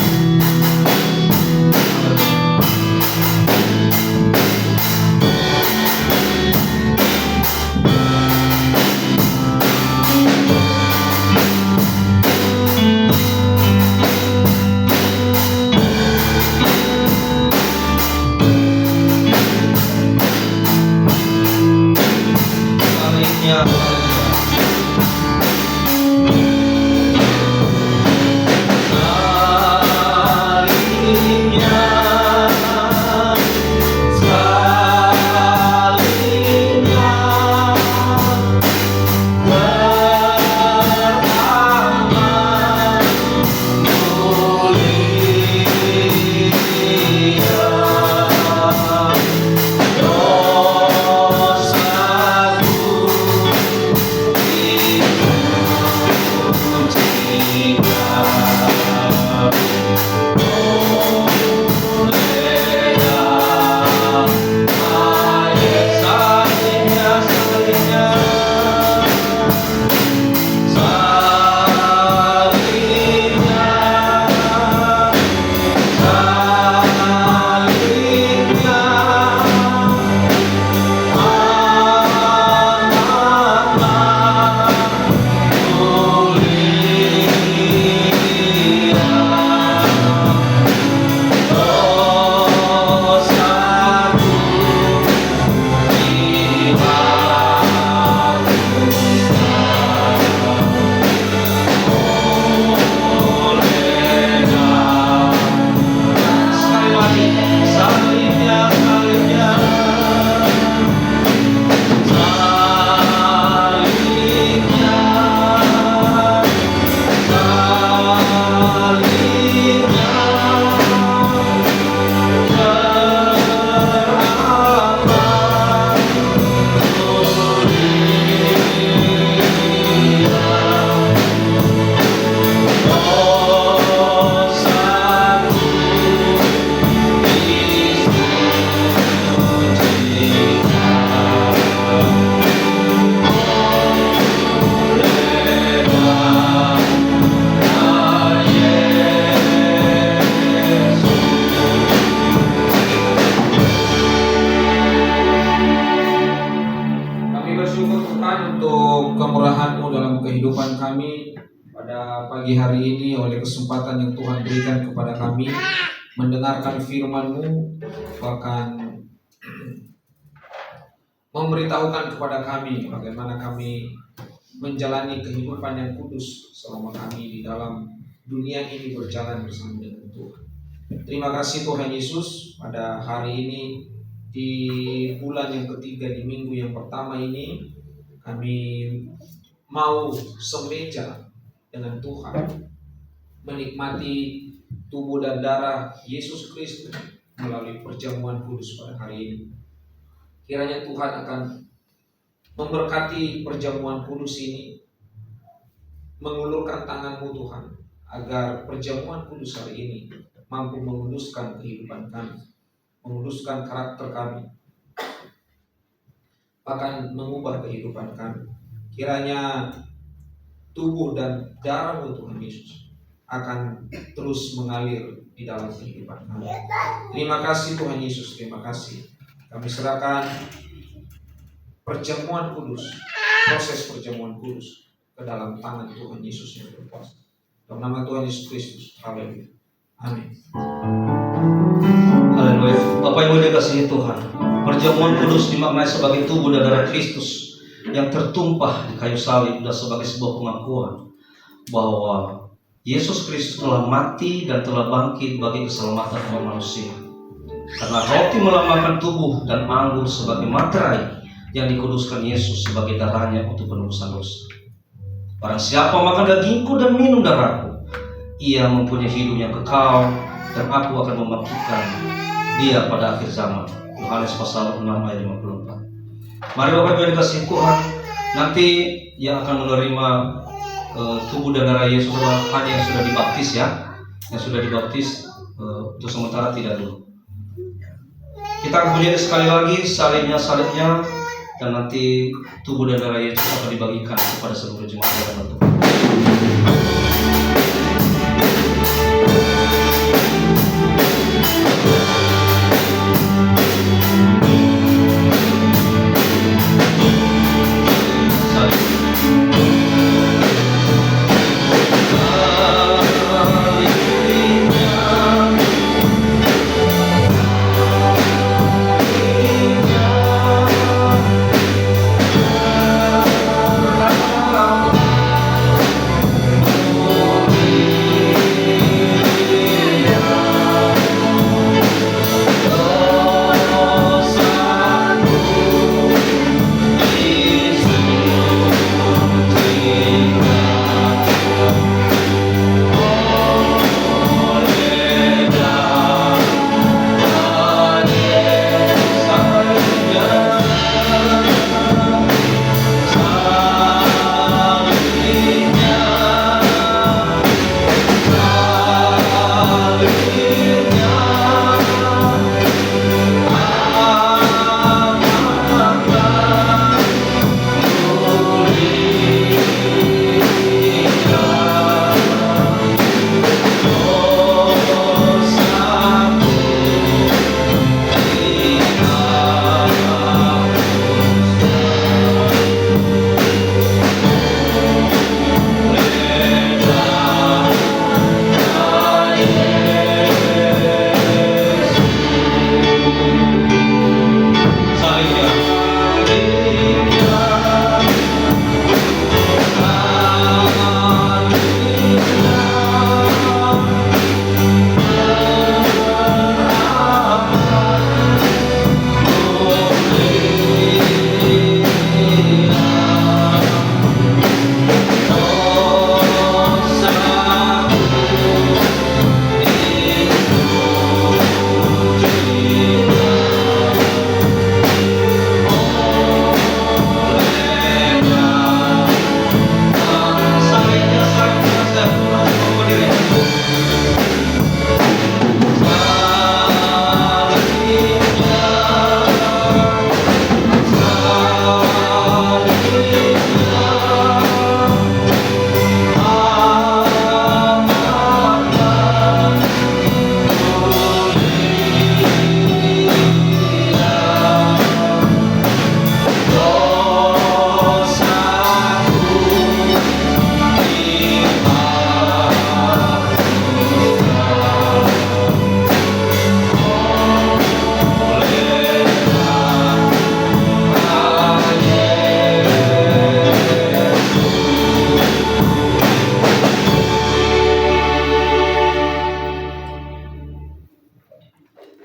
kehidupan kami pada pagi hari ini oleh kesempatan yang Tuhan berikan kepada kami mendengarkan firman-Mu, bahkan memberitahukan kepada kami bagaimana kami menjalani kehidupan yang kudus selama kami di dalam dunia ini berjalan bersama dengan Tuhan. Terima kasih Tuhan Yesus, pada hari ini di bulan yang ketiga, di minggu yang pertama ini kami mau semeja dengan Tuhan, menikmati tubuh dan darah Yesus Kristus melalui perjamuan kudus pada hari ini. Kiranya Tuhan akan memberkati perjamuan kudus ini, mengulurkan tangan-Mu Tuhan, agar perjamuan kudus hari ini mampu menguduskan kehidupan kami, menguduskan karakter kami, bahkan mengubah kehidupan kami. Kiranya tubuh dan darah-Mu Tuhan Yesus akan terus mengalir di dalam kehidupan kami. Terima kasih Tuhan Yesus, terima kasih. Kami serahkan perjamuan kudus, proses perjamuan kudus ke dalam tangan Tuhan Yesus yang berkuasa. Dalam nama Tuhan Yesus Kristus. Haleluya. Amin. Haleluya. Bapak Ibu dikasihi Tuhan, perjamuan kudus dimaknai sebagai tubuh dan darah Kristus yang tertumpah di kayu salib dan sebagai sebuah pengakuan bahwa Yesus Kristus telah mati dan telah bangkit bagi keselamatan umat manusia. Karena roti melambangkan tubuh dan anggur sebagai materai yang dikuduskan Yesus sebagai darahnya untuk penebusan dosa. Barang siapa makan dagingku dan minum darahku, ia mempunyai hidup yang kekal, dan aku akan membangkitkan Dia pada akhir zaman. Yohanes pasal 6 ayat 54. Mari Bapak Ibu yang dikasihi Tuhan, nanti yang akan menerima tubuh dan darah Yesus adalah hanya yang sudah dibaptis ya, yang sudah dibaptis untuk sementara tidak dulu. Kita akan berdiri sekali lagi salibnya, dan nanti tubuh dan darah Yesus akan dibagikan kepada seluruh jemaat yang ada Tuhan.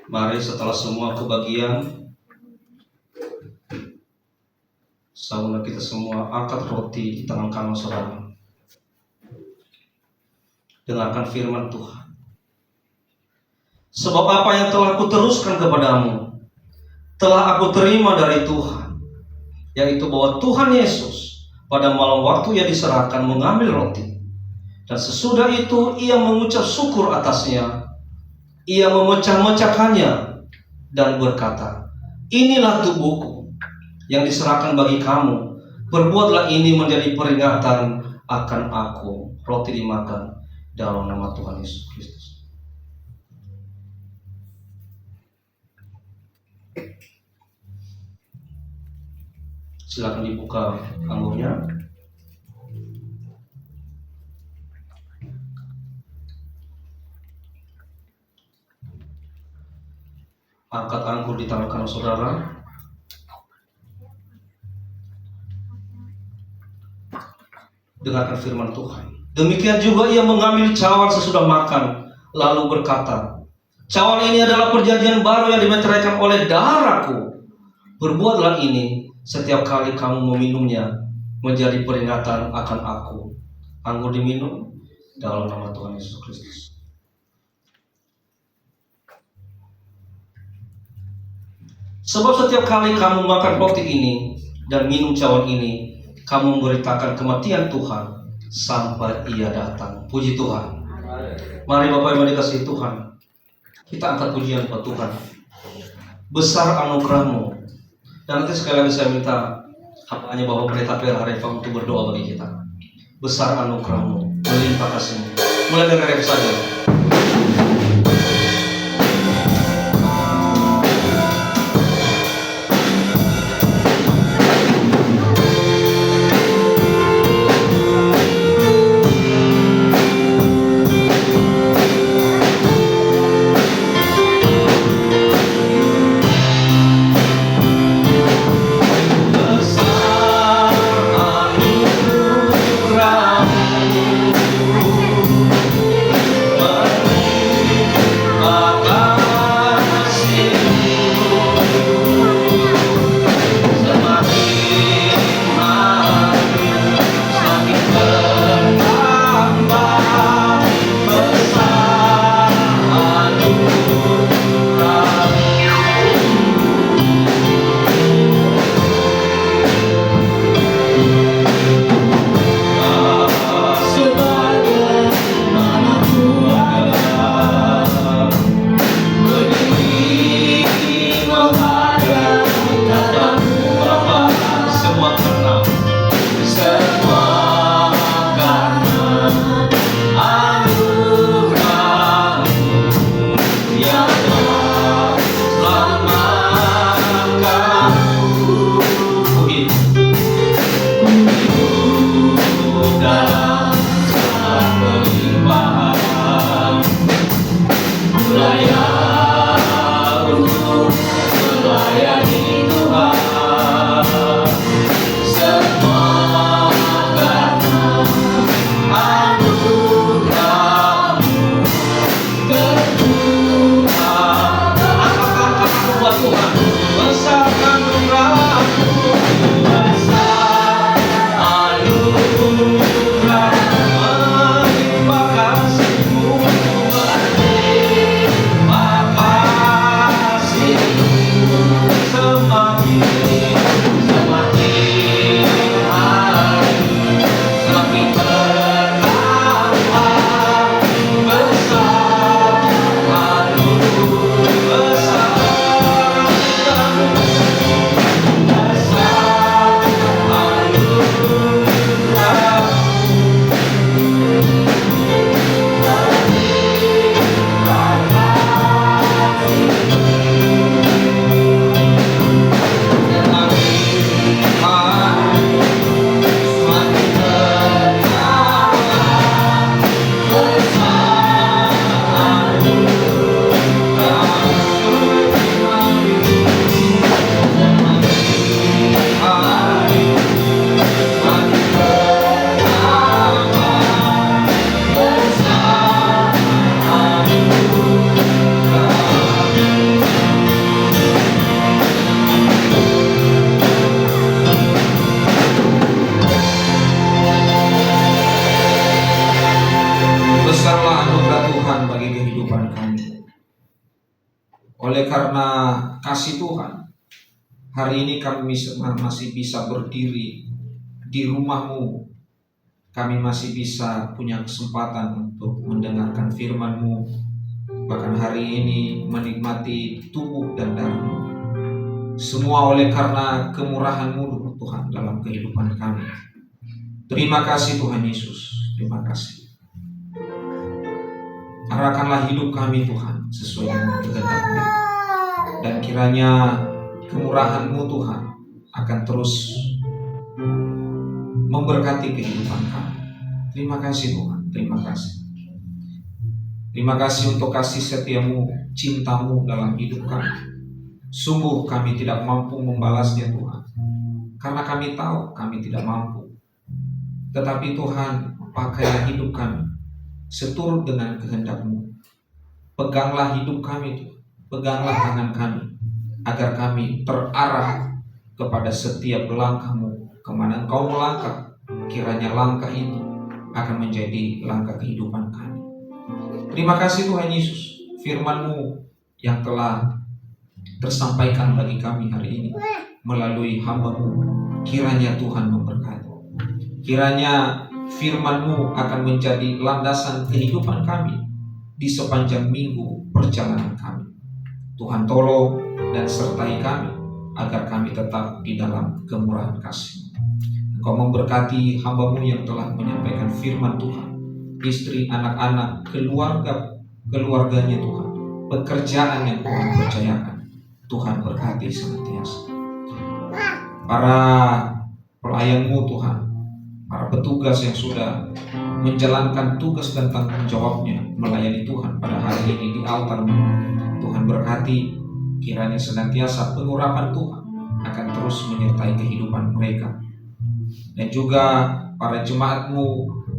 Mari setelah semua kebagian, saudara kita semua angkat roti di tangan kanan saudara. Dengarkan firman Tuhan. Sebab apa yang telah kuteruskan kepadamu, telah aku terima dari Tuhan, yaitu bahwa Tuhan Yesus pada malam waktu ia diserahkan mengambil roti, dan sesudah itu ia mengucap syukur atasnya. Ia memecah-mecahkannya dan berkata, inilah tubuhku yang diserahkan bagi kamu. Perbuatlah ini menjadi peringatan akan aku. Roti dimakan dalam nama Tuhan Yesus Kristus. Silakan dibuka anggurnya. Angkat anggur di tangan kanan saudara. Dengarkan firman Tuhan. Demikian juga ia mengambil cawan sesudah makan, lalu berkata, cawan ini adalah perjanjian baru yang dimeteraikan oleh darahku. Berbuatlah ini setiap kali kamu meminumnya, menjadi peringatan akan aku. Anggur diminum dalam nama Tuhan Yesus Kristus. Sebab setiap kali kamu makan roti ini dan minum cawan ini, kamu memberitakan kematian Tuhan sampai Ia datang. Puji Tuhan. Mari Bapak Ibu dikasihi Tuhan, kita angkat pujian buat Tuhan. Besar anugerah-Mu. Dan nanti sekali lagi saya minta hambanya Bapak Pendeta Perhareva untuk berdoa bagi kita. Besar anugerah-Mu, melimpah kasih-Mu. Mulai dari ref saja. Oleh karena kasih Tuhan, hari ini kami masih bisa berdiri di rumah-Mu. Kami masih bisa punya kesempatan untuk mendengarkan firman-Mu. Bahkan hari ini menikmati tubuh dan darah-Mu. Semua oleh karena kemurahan-Mu Tuhan dalam kehidupan kami. Terima kasih Tuhan Yesus. Terima kasih. Arahkanlah hidup kami Tuhan sesuai dengan kehendak-Mu. Dan kiranya kemurahan-Mu Tuhan akan terus memberkati kehidupan kami. Terima kasih Tuhan, terima kasih. Terima kasih untuk kasih setia-Mu, cinta-Mu dalam hidup kami. Sungguh kami tidak mampu membalasnya Tuhan, karena kami tahu kami tidak mampu. Tetapi Tuhan, pakailah hidup kami seturut dengan kehendak-Mu. Peganglah hidup kami Tuhan. Peganglah tangan kami, agar kami terarah kepada setiap langkah-Mu. Kemana Engkau melangkah, kiranya langkah itu akan menjadi langkah kehidupan kami. Terima kasih Tuhan Yesus, firman-Mu yang telah tersampaikan bagi kami hari ini melalui hamba-Mu. Kiranya Tuhan memberkati. Kiranya firman-Mu akan menjadi landasan kehidupan kami di sepanjang minggu perjalanan kami. Tuhan tolong dan sertai kami agar kami tetap di dalam kemurahan kasih. Engkau memberkati hamba-Mu yang telah menyampaikan firman Tuhan, istri, anak-anak, keluarganya Tuhan, pekerjaan yang Tuhan percayakan. Tuhan berkati senantiasa. Para pelayan-Mu Tuhan, para petugas yang sudah menjalankan tugas dan tanggung jawabnya melayani Tuhan pada hari ini di altar-Mu, Tuhan berkati. Kiranya senantiasa pengurapan Tuhan akan terus menyertai kehidupan mereka. Dan juga para jemaat-Mu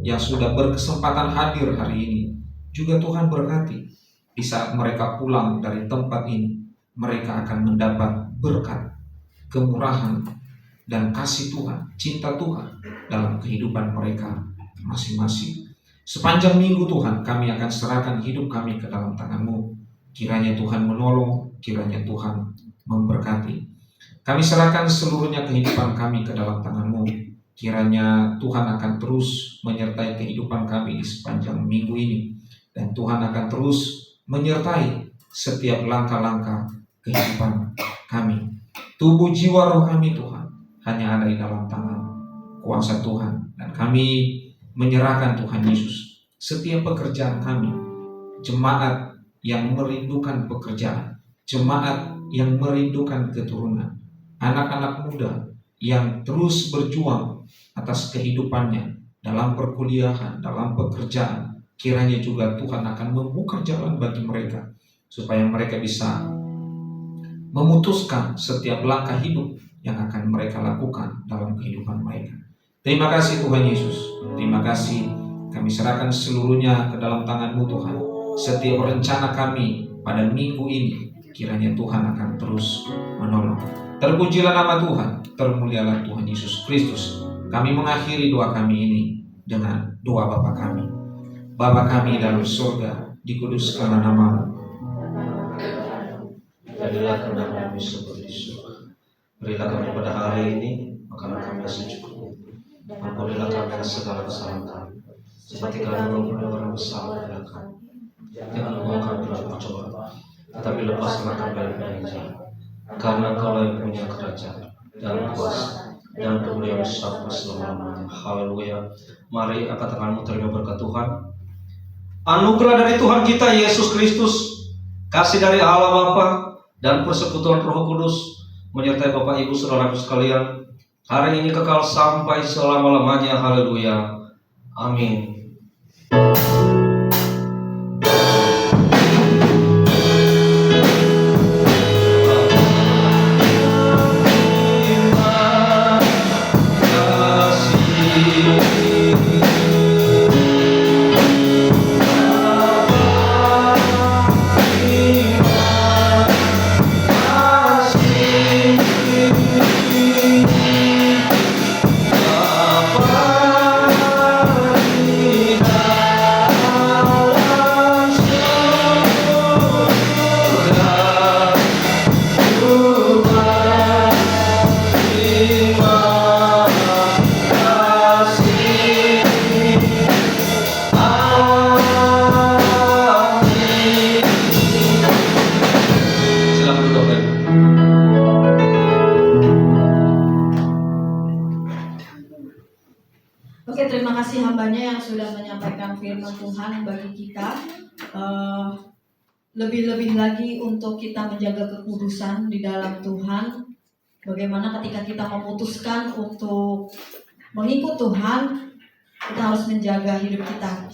yang sudah berkesempatan hadir hari ini, juga Tuhan berkati. Di saat mereka pulang dari tempat ini, mereka akan mendapat berkat, kemurahan, dan kasih Tuhan, cinta Tuhan dalam kehidupan mereka masing-masing. Sepanjang minggu Tuhan, kami akan serahkan hidup kami ke dalam tangan-Mu. Kiranya Tuhan menolong, kiranya Tuhan memberkati. Kami serahkan seluruhnya kehidupan kami ke dalam tangan-Mu. Kiranya Tuhan akan terus menyertai kehidupan kami di sepanjang minggu ini. Dan Tuhan akan terus menyertai setiap langkah-langkah kehidupan kami. Tubuh jiwa roh kami Tuhan hanya ada di dalam tangan kuasa Tuhan. Dan kami menyerahkan Tuhan Yesus setiap pekerjaan kami, jemaat yang merindukan pekerjaan, jemaat yang merindukan keturunan, anak-anak muda yang terus berjuang atas kehidupannya dalam perkuliahan, dalam pekerjaan. Kiranya juga Tuhan akan membuka jalan bagi mereka supaya mereka bisa memutuskan setiap langkah hidup yang akan mereka lakukan dalam kehidupan mereka. Terima kasih Tuhan Yesus. Terima kasih. Kami serahkan seluruhnya ke dalam tangan-Mu Tuhan. Setiap rencana kami pada minggu ini, kiranya Tuhan akan terus menolong. Terpujilah nama Tuhan, termulialah Tuhan Yesus Kristus. Kami mengakhiri doa kami ini dengan doa Bapa kami. Bapa kami dalam surga, dikuduskanlah nama-Mu. Jadilah kehendak kami seperti di surga. Berilah kami pada hari ini makanan kami yang secukupnya. Ampunilah kami segala kesalahan kami, seperti kami mengampuni orang bersalah kepada kami. Jangan membawa kami dalam percobaan, tetapi lepaskanlah kami dari yang jahat. Karena Engkau yang punya kerajaan dan kuasa dan kemuliaan sampai selama-lamanya. Haleluya. Mari angkat tanganmu, terima berkat Tuhan. Anugerah dari Tuhan kita Yesus Kristus, kasih dari Allah Bapa, dan persekutuan Roh Kudus menyertai Bapak Ibu Saudara sekalian hari ini kekal sampai selama-lamanya. Haleluya. Amin. Oke, terima kasih hambanya yang sudah menyampaikan firman Tuhan bagi kita. Lebih-lebih lagi untuk kita menjaga kekudusan di dalam Tuhan. Bagaimana ketika kita memutuskan untuk mengikut Tuhan, kita harus menjaga hidup kita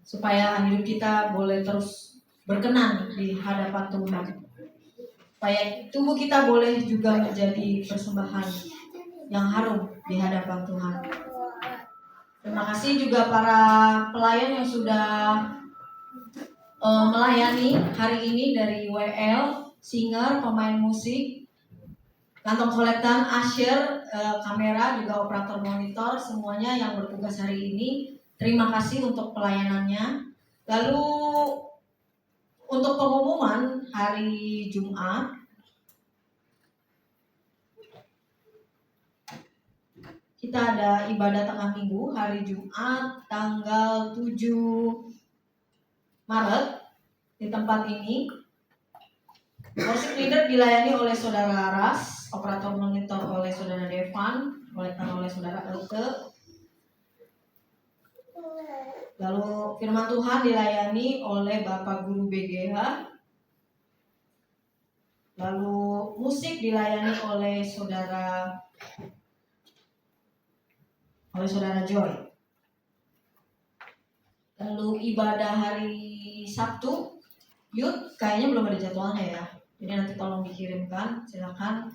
supaya hidup kita boleh terus berkenan di hadapan Tuhan. Supaya tubuh kita boleh juga menjadi persembahan yang harum di hadapan Tuhan. Terima kasih juga para pelayan yang sudah melayani hari ini dari WL, singer, pemain musik, kantong kolektan, usher, kamera, juga operator monitor, semuanya yang bertugas hari ini. Terima kasih untuk pelayanannya. Lalu Untuk pengumuman hari Jumat, kita ada ibadah tengah minggu hari Jumat tanggal 7 Maret di tempat ini. Worship leader dilayani oleh Saudara Ras, operator monitor oleh Saudara Devan, kolektor oleh Saudara Elte. Lalu firman Tuhan dilayani oleh Bapak Guru BGH. Lalu musik dilayani oleh Saudara Joy. Lalu ibadah hari Sabtu, Youth kayaknya belum ada jadwalnya ya. Jadi nanti tolong dikirimkan, silakan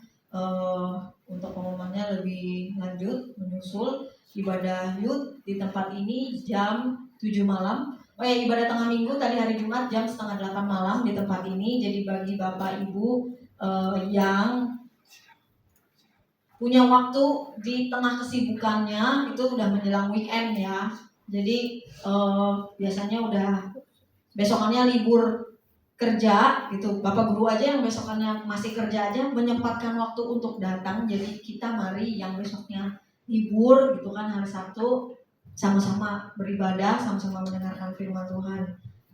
untuk pengumumannya lebih lanjut menyusul. Ibadah Youth di tempat ini jam 7 malam. Oh ya, ibadah tengah minggu tadi hari Jumat jam 7:30 malam di tempat ini. Jadi bagi Bapak Ibu yang punya waktu di tengah kesibukannya, itu udah menjelang weekend ya. Jadi biasanya udah besokannya libur kerja gitu. Bapak guru aja yang besokannya masih kerja aja menyempatkan waktu untuk datang. Jadi kita mari yang besoknya libur gitu kan, hari Sabtu sama-sama beribadah, sama-sama mendengarkan firman Tuhan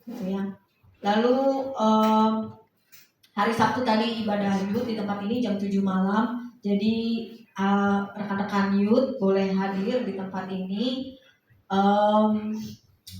gitu ya. Lalu hari Sabtu tadi ibadah youth di tempat ini jam 7 malam. Jadi rekan-rekan youth boleh hadir di tempat ini,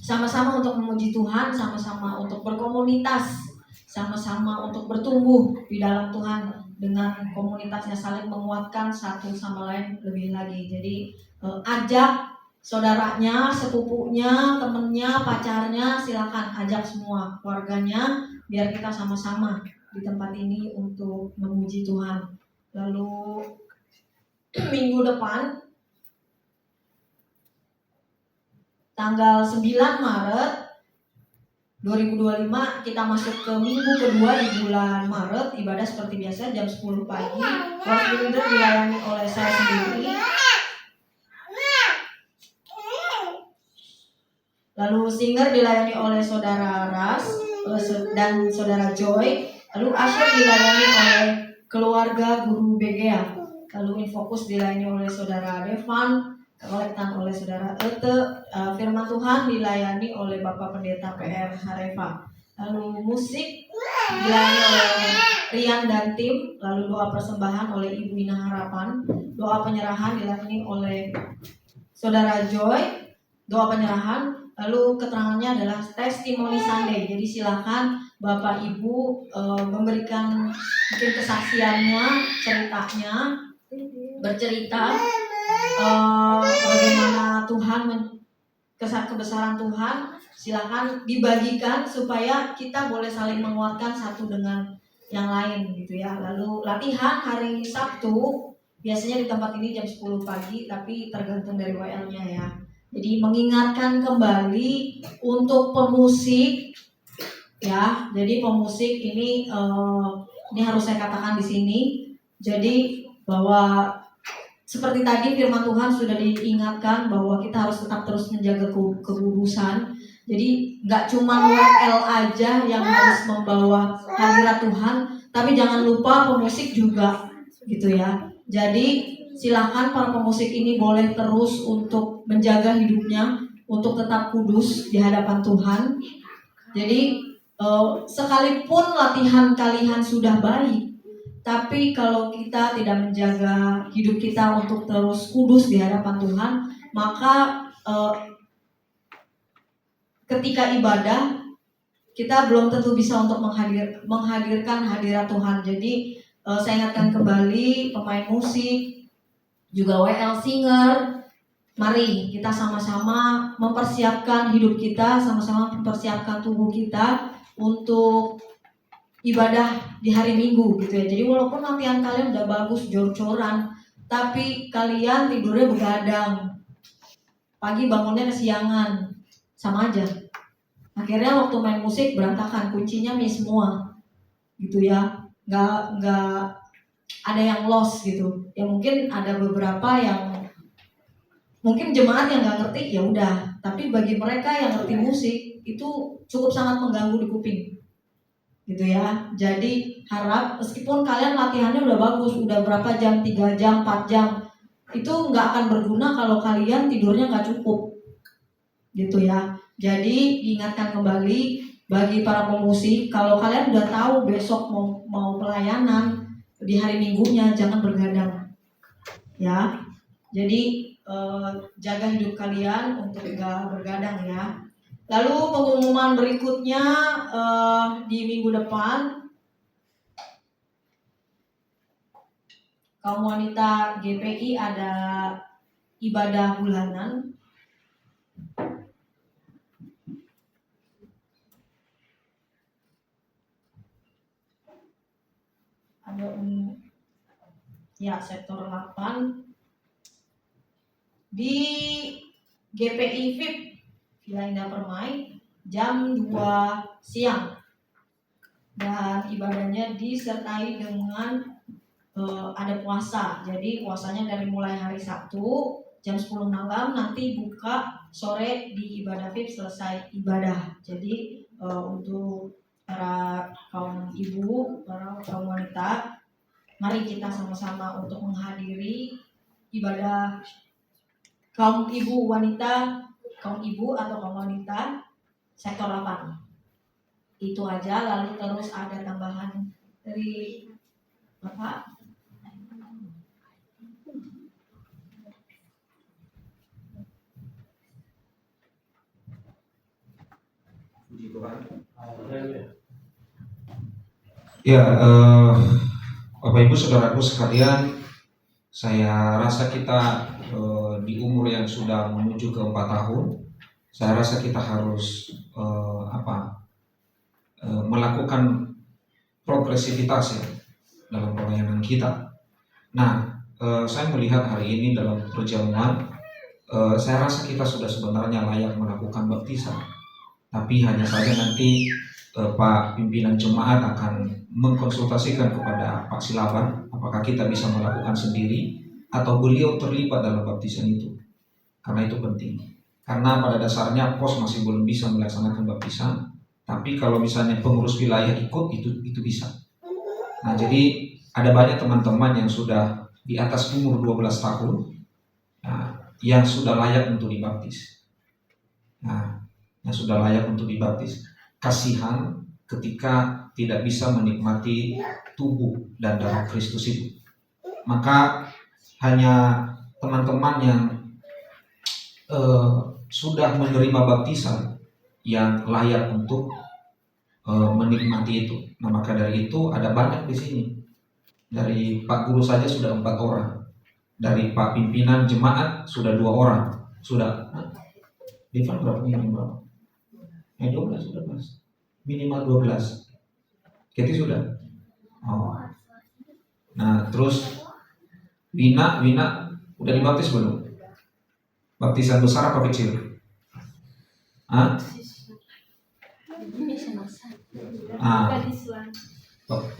sama-sama untuk memuji Tuhan, sama-sama untuk berkomunitas, sama-sama untuk bertumbuh di dalam Tuhan dengan komunitasnya saling menguatkan satu sama lain lebih lagi. Jadi ajak saudaranya, sepupunya, temennya, pacarnya, silakan ajak semua keluarganya biar kita sama-sama di tempat ini untuk memuji Tuhan. Lalu minggu depan tanggal 9 Maret 2025 kita masuk ke minggu kedua di bulan Maret. Ibadah seperti biasa jam 10 pagi. Worship leader dilayani oleh saya sendiri. Lalu singer dilayani oleh Saudara Ras dan Saudara Joy. Lalu Asher dilayani oleh keluarga guru BGA. Lalu Infokus dilayani oleh Saudara Devan, kolektan oleh Saudara Elte. Firman Tuhan dilayani oleh Bapak Pendeta PR Hareva. Lalu musik dilayani oleh Rian dan tim. Lalu doa persembahan oleh Ibu Ina Harapan. Doa penyerahan dilayani oleh Saudara Joy. Doa penyerahan. Lalu keterangannya adalah testimoni Sunday. Jadi silakan Bapak Ibu memberikan mungkin kesaksiannya, ceritanya, bercerita bagaimana Tuhan kebesaran Tuhan. Silakan dibagikan supaya kita boleh saling menguatkan satu dengan yang lain gitu ya. Lalu latihan hari Sabtu biasanya di tempat ini jam 10 pagi, tapi tergantung dari WL-nya ya. Jadi mengingatkan kembali untuk pemusik ya. Jadi pemusik ini harus saya katakan di sini. Jadi bahwa seperti tadi firman Tuhan sudah diingatkan bahwa kita harus tetap terus menjaga kekudusan. Jadi nggak cuma WL aja yang harus membawa hadirat Tuhan, tapi jangan lupa pemusik juga gitu ya. Jadi silakan para pemusik ini boleh terus untuk menjaga hidupnya, untuk tetap kudus di hadapan Tuhan. Jadi sekalipun latihan kalian sudah baik, tapi kalau kita tidak menjaga hidup kita untuk terus kudus di hadapan Tuhan, maka ketika ibadah kita belum tentu bisa untuk menghadirkan hadirat Tuhan. Jadi saya ingatkan kembali pemain musik, juga WL singer, mari kita sama-sama mempersiapkan hidup kita, sama-sama mempersiapkan tubuh kita untuk ibadah di hari Minggu gitu ya. Jadi walaupun latihan kalian udah bagus, jor-joran, tapi kalian tidurnya begadang, pagi bangunnya kesiangan, sama aja. Akhirnya waktu main musik berantakan, kuncinya miss semua gitu ya. Nggak ada yang lost gitu. Ya mungkin ada beberapa yang mungkin jemaat yang nggak ngerti ya udah, tapi bagi mereka yang ngerti musik itu cukup sangat mengganggu di kuping gitu ya. Jadi harap meskipun kalian latihannya udah bagus, udah berapa jam, 3 jam, 4 jam, itu nggak akan berguna kalau kalian tidurnya nggak cukup, gitu ya. Jadi diingatkan kembali bagi para pemusik, kalau kalian udah tahu besok mau pelayanan di hari Minggunya, jangan bergadang, ya. Jadi jaga hidup kalian untuk nggak bergadang ya. Lalu pengumuman berikutnya di minggu depan, kaum wanita GPI ada ibadah bulanan. Ada ya sektor 8 di GPI VIP Villa Indah Permai jam 2 siang, dan ibadahnya disertai dengan ada puasa. Jadi puasanya dari mulai hari Sabtu jam 10 malam, nanti buka sore di ibadah VIP selesai ibadah. Jadi untuk para kaum ibu, para kaum wanita, mari kita sama-sama untuk menghadiri ibadah kaum ibu atau kaum wanita sektor 8. Itu aja. Lalu terus ada tambahan dari Bapak. Puji Tuhan. Ya, Bapak Ibu Saudaraku sekalian, saya rasa kita di umur yang sudah menuju ke 4 tahun, saya rasa kita harus melakukan progresivitas ya dalam pelayanan kita. Nah, saya melihat hari ini dalam perjamuan, saya rasa kita sudah sebenarnya layak melakukan baptisan, tapi hanya saja nanti Pak pimpinan jemaat akan mengkonsultasikan kepada Pak Silaban apakah kita bisa melakukan sendiri atau beliau terlibat dalam baptisan itu, karena itu penting. Karena pada dasarnya pos masih belum bisa melaksanakan baptisan, tapi kalau misalnya pengurus wilayah ikut itu bisa. Nah, jadi ada banyak teman-teman yang sudah di atas umur 12 tahun yang sudah layak untuk dibaptis. Nah, yang sudah layak untuk dibaptis. Kasihan ketika tidak bisa menikmati tubuh dan darah Kristus itu. Maka hanya teman-teman yang sudah menerima baptisan yang layak untuk menikmati itu. Nah, maka dari itu ada banyak di sini. Dari Pak Guru saja sudah 4 orang. Dari Pak pimpinan jemaat sudah 2 orang. Sudah. Devan berapa minimal? 12 sudah pas. Minimal 12. Keti sudah. Oh. Nah, terus Wina udah dibaptis belum? Baptisan besar apa kecil? Hah?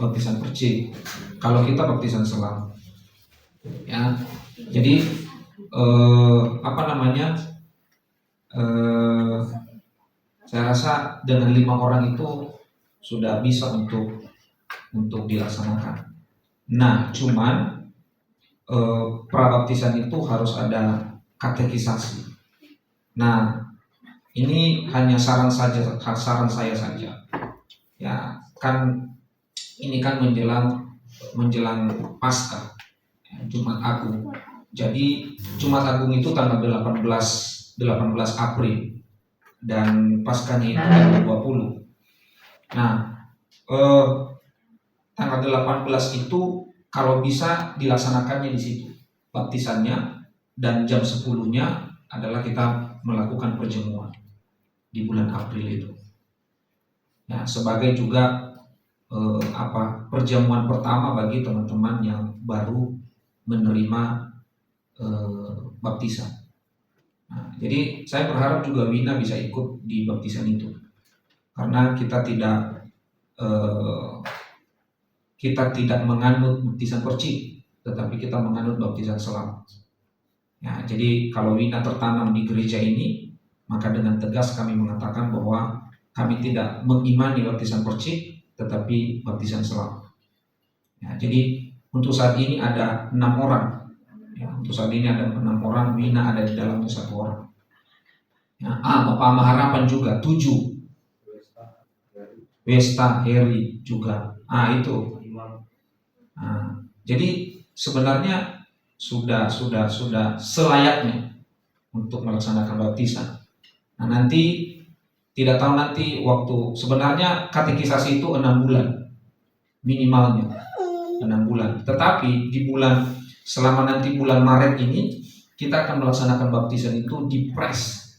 Baptisan percik. Kalau kita baptisan selam. Ya. Jadi saya rasa dengan 5 orang itu sudah bisa untuk dilaksanakan. Nah, cuman prabaptisan itu harus ada katekisasi. Nah, ini hanya saran saya saja. Ya, kan ini kan menjelang Paskah, Jumat Agung. Jadi Jumat Agung itu tanggal 18 April. Dan Paskahnya itu tanggal 20. Nah, tanggal 18 itu kalau bisa dilaksanakannya di situ baptisannya, dan jam 10-nya adalah kita melakukan perjamuan di bulan April itu. Nah, sebagai juga perjamuan pertama bagi teman-teman yang baru menerima baptisan. Nah, jadi saya berharap juga Wina bisa ikut di baptisan itu, karena kita tidak menganut baptisan percik, tetapi kita menganut baptisan selam. Ya, jadi kalau Wina tertanam di gereja ini, maka dengan tegas kami mengatakan bahwa kami tidak mengimani baptisan percik, tetapi baptisan selam. Ya, jadi untuk saat ini ada 6 orang. Ya, untuk saat ini ada 6 orang, Wina ada di dalamnya 1 orang. Ya, Bapak Maharapan juga 7. Westa, Heri juga. Itu. Jadi sebenarnya sudah selayaknya untuk melaksanakan baptisan. Nah, nanti tidak tahu nanti waktu, sebenarnya katekisasi itu 6 bulan minimalnya, 6 bulan. Tetapi di selama nanti bulan Maret ini kita akan melaksanakan baptisan itu di press,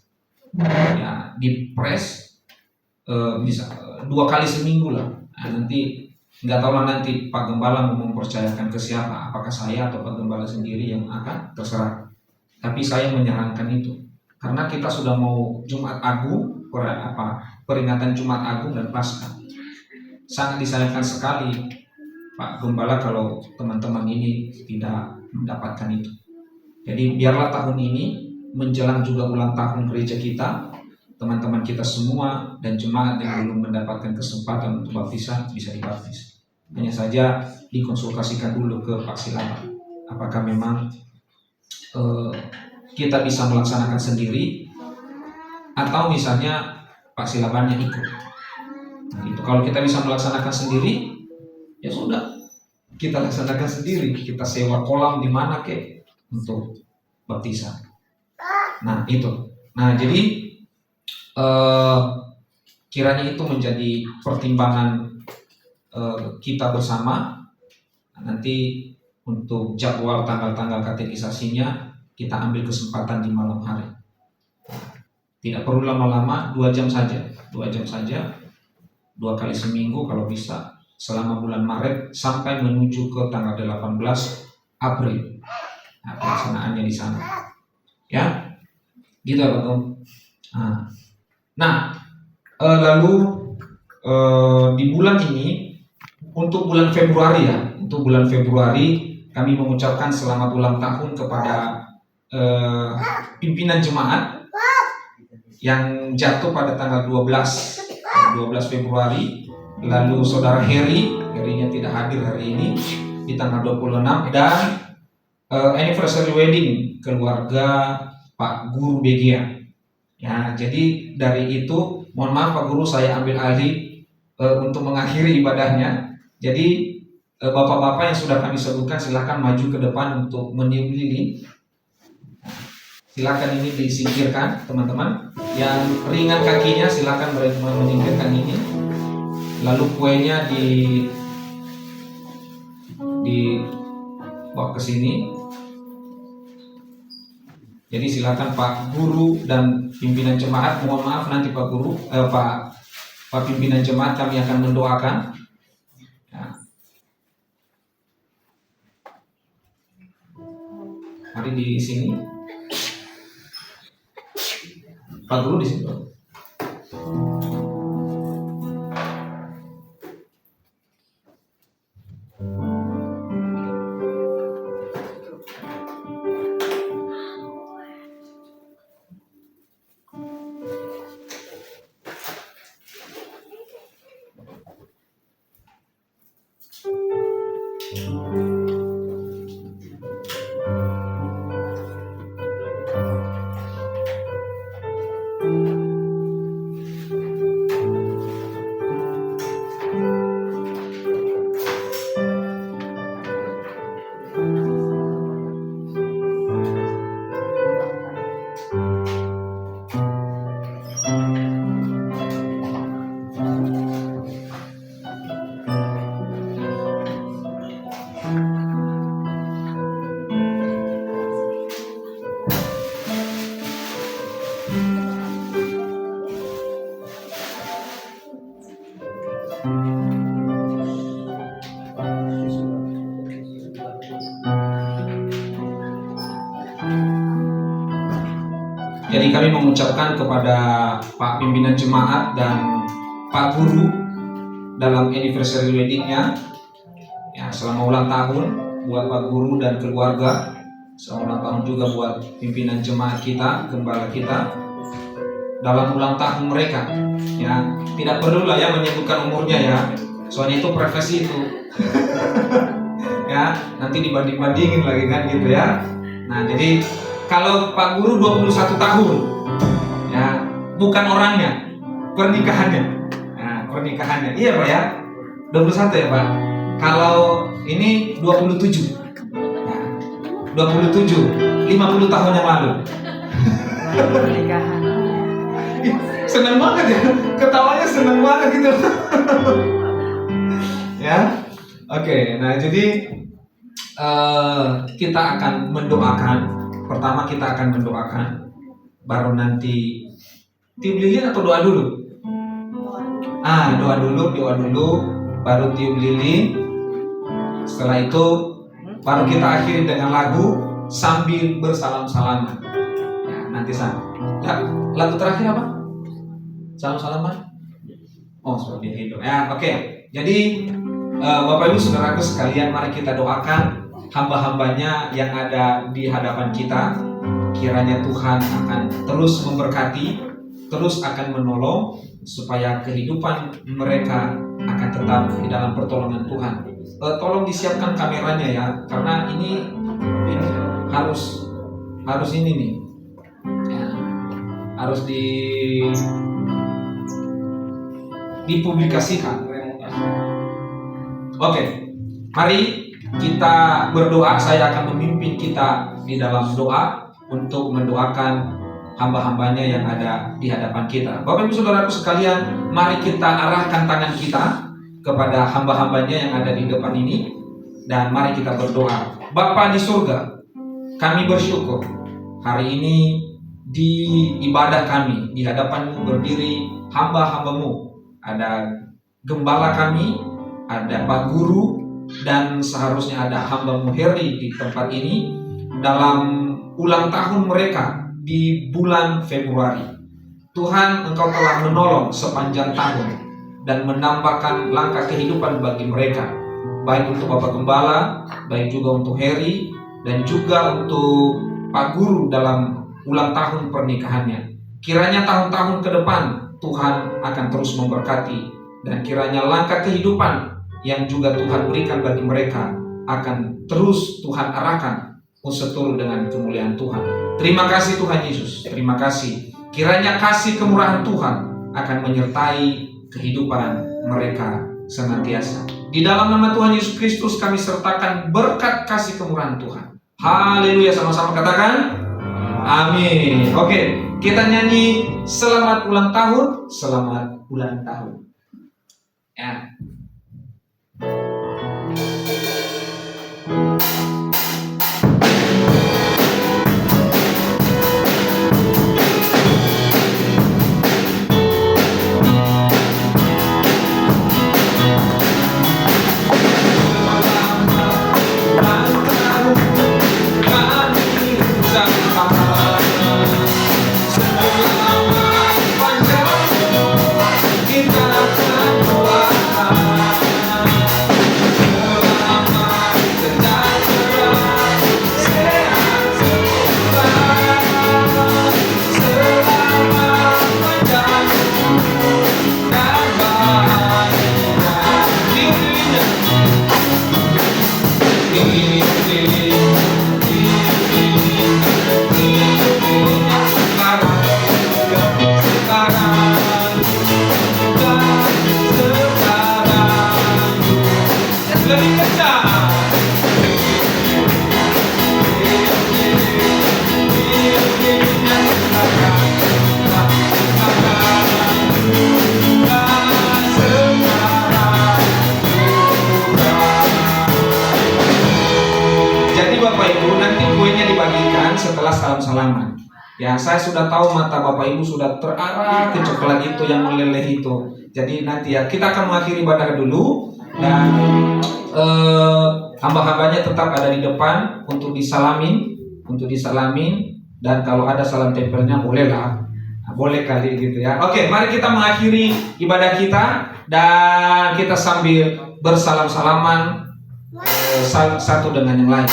ya, di press bisa 2 kali seminggu lah. Nah, nanti nggak tahu lah nanti Pak Gembala mau mempercayakan ke siapa, apakah saya atau Pak Gembala sendiri yang akan, terserah. Tapi saya menyarankan itu karena kita sudah mau Jumat Agung, peringatan Jumat Agung dan Paskah. Sangat disayangkan sekali Pak Gembala kalau teman-teman ini tidak mendapatkan itu. Jadi biarlah tahun ini menjelang juga ulang tahun gereja kita, teman-teman kita semua dan jemaat yang belum mendapatkan kesempatan untuk baptisan bisa dibaptis. Hanya saja dikonsultasikan dulu ke Pak Silaban apakah memang kita bisa melaksanakan sendiri atau misalnya Pak Silabannya ikut. Nah, itu kalau kita bisa melaksanakan sendiri, ya sudah, kita laksanakan sendiri. Kita sewa kolam di mana kek untuk baptisan. Nah itu. Nah jadi kiranya itu menjadi pertimbangan kita bersama. Nanti untuk jadwal tanggal-tanggal katekisasinya kita ambil kesempatan di malam hari. Tidak perlu lama-lama, 2 jam saja. 2 jam saja, 2 kali seminggu kalau bisa, selama bulan Maret sampai menuju ke tanggal 18 April. Nah, pelaksanaannya di sana. Ya, gitu ya Pak Tom. Nah, lalu di bulan ini, untuk bulan Februari ya, untuk bulan Februari kami mengucapkan selamat ulang tahun kepada pimpinan jemaat yang jatuh pada tanggal 12 Februari. Lalu saudara Herinya tidak hadir hari ini di tanggal 26, dan anniversary wedding keluarga Pak Guru Begia. Ya, jadi dari itu mohon maaf Pak Guru, saya ambil alih untuk mengakhiri ibadahnya. Jadi bapak-bapak yang sudah kami sebutkan silakan maju ke depan untuk meniup lilin. Silakan ini disingkirkan teman-teman. Yang ringan kakinya silakan menyingkirkan ini. Lalu kuenya dibawa ke sini. Jadi silakan Pak Guru dan pimpinan jemaat, mohon maaf nanti Pak Guru, Pak pimpinan jemaat kami akan mendoakan. Ya. Mari di sini. Pak Guru di sini. Jadi kami mengucapkan kepada Pak pimpinan jemaat dan Pak Guru dalam anniversary weddingnya, ya, selama ulang tahun buat Pak Guru dan keluarga, selama ulang tahun juga buat pimpinan jemaat kita, gembala kita dalam ulang tahun mereka. Ya, tidak perlu lah ya menyebutkan umurnya ya. Soalnya itu privasi itu. Ya, nanti dibanding-bandingin lagi kan gitu ya. Nah, jadi kalau Pak Guru 21 tahun, ya, bukan orangnya, pernikahannya. Nah, pernikahannya. Iya, Pak ya? 21 ya, Pak? Kalau ini 27. Nah, 27, 50 tahun yang lalu. Pernikahan. Seneng banget ya, ketawanya seneng banget gitu. Ya, oke. Nah, jadi kita akan mendoakan. Pertama kita akan mendoakan, baru nanti tiup lilin atau doa dulu? Doa dulu, baru tiup lilin. Setelah itu baru kita akhiri dengan lagu sambil bersalam-salaman. Ya, nanti lagu terakhir apa? Salam-salaman? Oh, seperti itu. Ya, oke. Jadi Bapak Ibu Saudaraku sekalian, mari kita doakan hamba-hambanya yang ada di hadapan kita. Kiranya Tuhan akan terus memberkati, terus akan menolong supaya kehidupan mereka akan tetap di dalam pertolongan Tuhan. Tolong disiapkan kameranya ya, karena ini harus ini nih. Ya, harus dipublikasikan. Oke, mari kita berdoa. Saya akan memimpin kita di dalam doa untuk mendoakan hamba-hambanya yang ada di hadapan kita. Bapak Ibu Saudaraku sekalian, mari kita arahkan tangan kita kepada hamba-hambanya yang ada di depan ini, dan mari kita berdoa. Bapa di surga, kami bersyukur hari ini di ibadah kami, di hadapan-Mu berdiri hamba-hamba-Mu. Ada gembala kami, ada Pak Guru, dan seharusnya ada hamba-Mu Heri di tempat ini dalam ulang tahun mereka di bulan Februari. Tuhan, Engkau telah menolong sepanjang tahun dan menambahkan langkah kehidupan bagi mereka, baik untuk Bapak Gembala, baik juga untuk Heri, dan juga untuk Pak Guru dalam ulang tahun pernikahannya. Kiranya tahun-tahun ke depan Tuhan akan terus memberkati, dan kiranya langkah kehidupan yang juga Tuhan berikan bagi mereka akan terus Tuhan arahkan seturut dengan kemuliaan Tuhan. Terima kasih Tuhan Yesus, terima kasih. Kiranya kasih kemurahan Tuhan akan menyertai kehidupan mereka senantiasa. Di dalam nama Tuhan Yesus Kristus kami sertakan berkat kasih kemurahan Tuhan. Haleluya, sama-sama katakan amin. Oke, kita nyanyi selamat ulang tahun, selamat ulang tahun. Ya. Setelah salam-salaman, ya saya sudah tahu mata Bapak Ibu sudah terarah ke coklat itu yang meleleh itu. Jadi nanti ya kita akan mengakhiri ibadah dulu, dan hamba-hambanya tetap ada di depan untuk disalamin, dan kalau ada salam tempelnya bolehlah, boleh kali gitu ya. Oke, mari kita mengakhiri ibadah kita dan kita sambil bersalam-salaman satu dengan yang lain.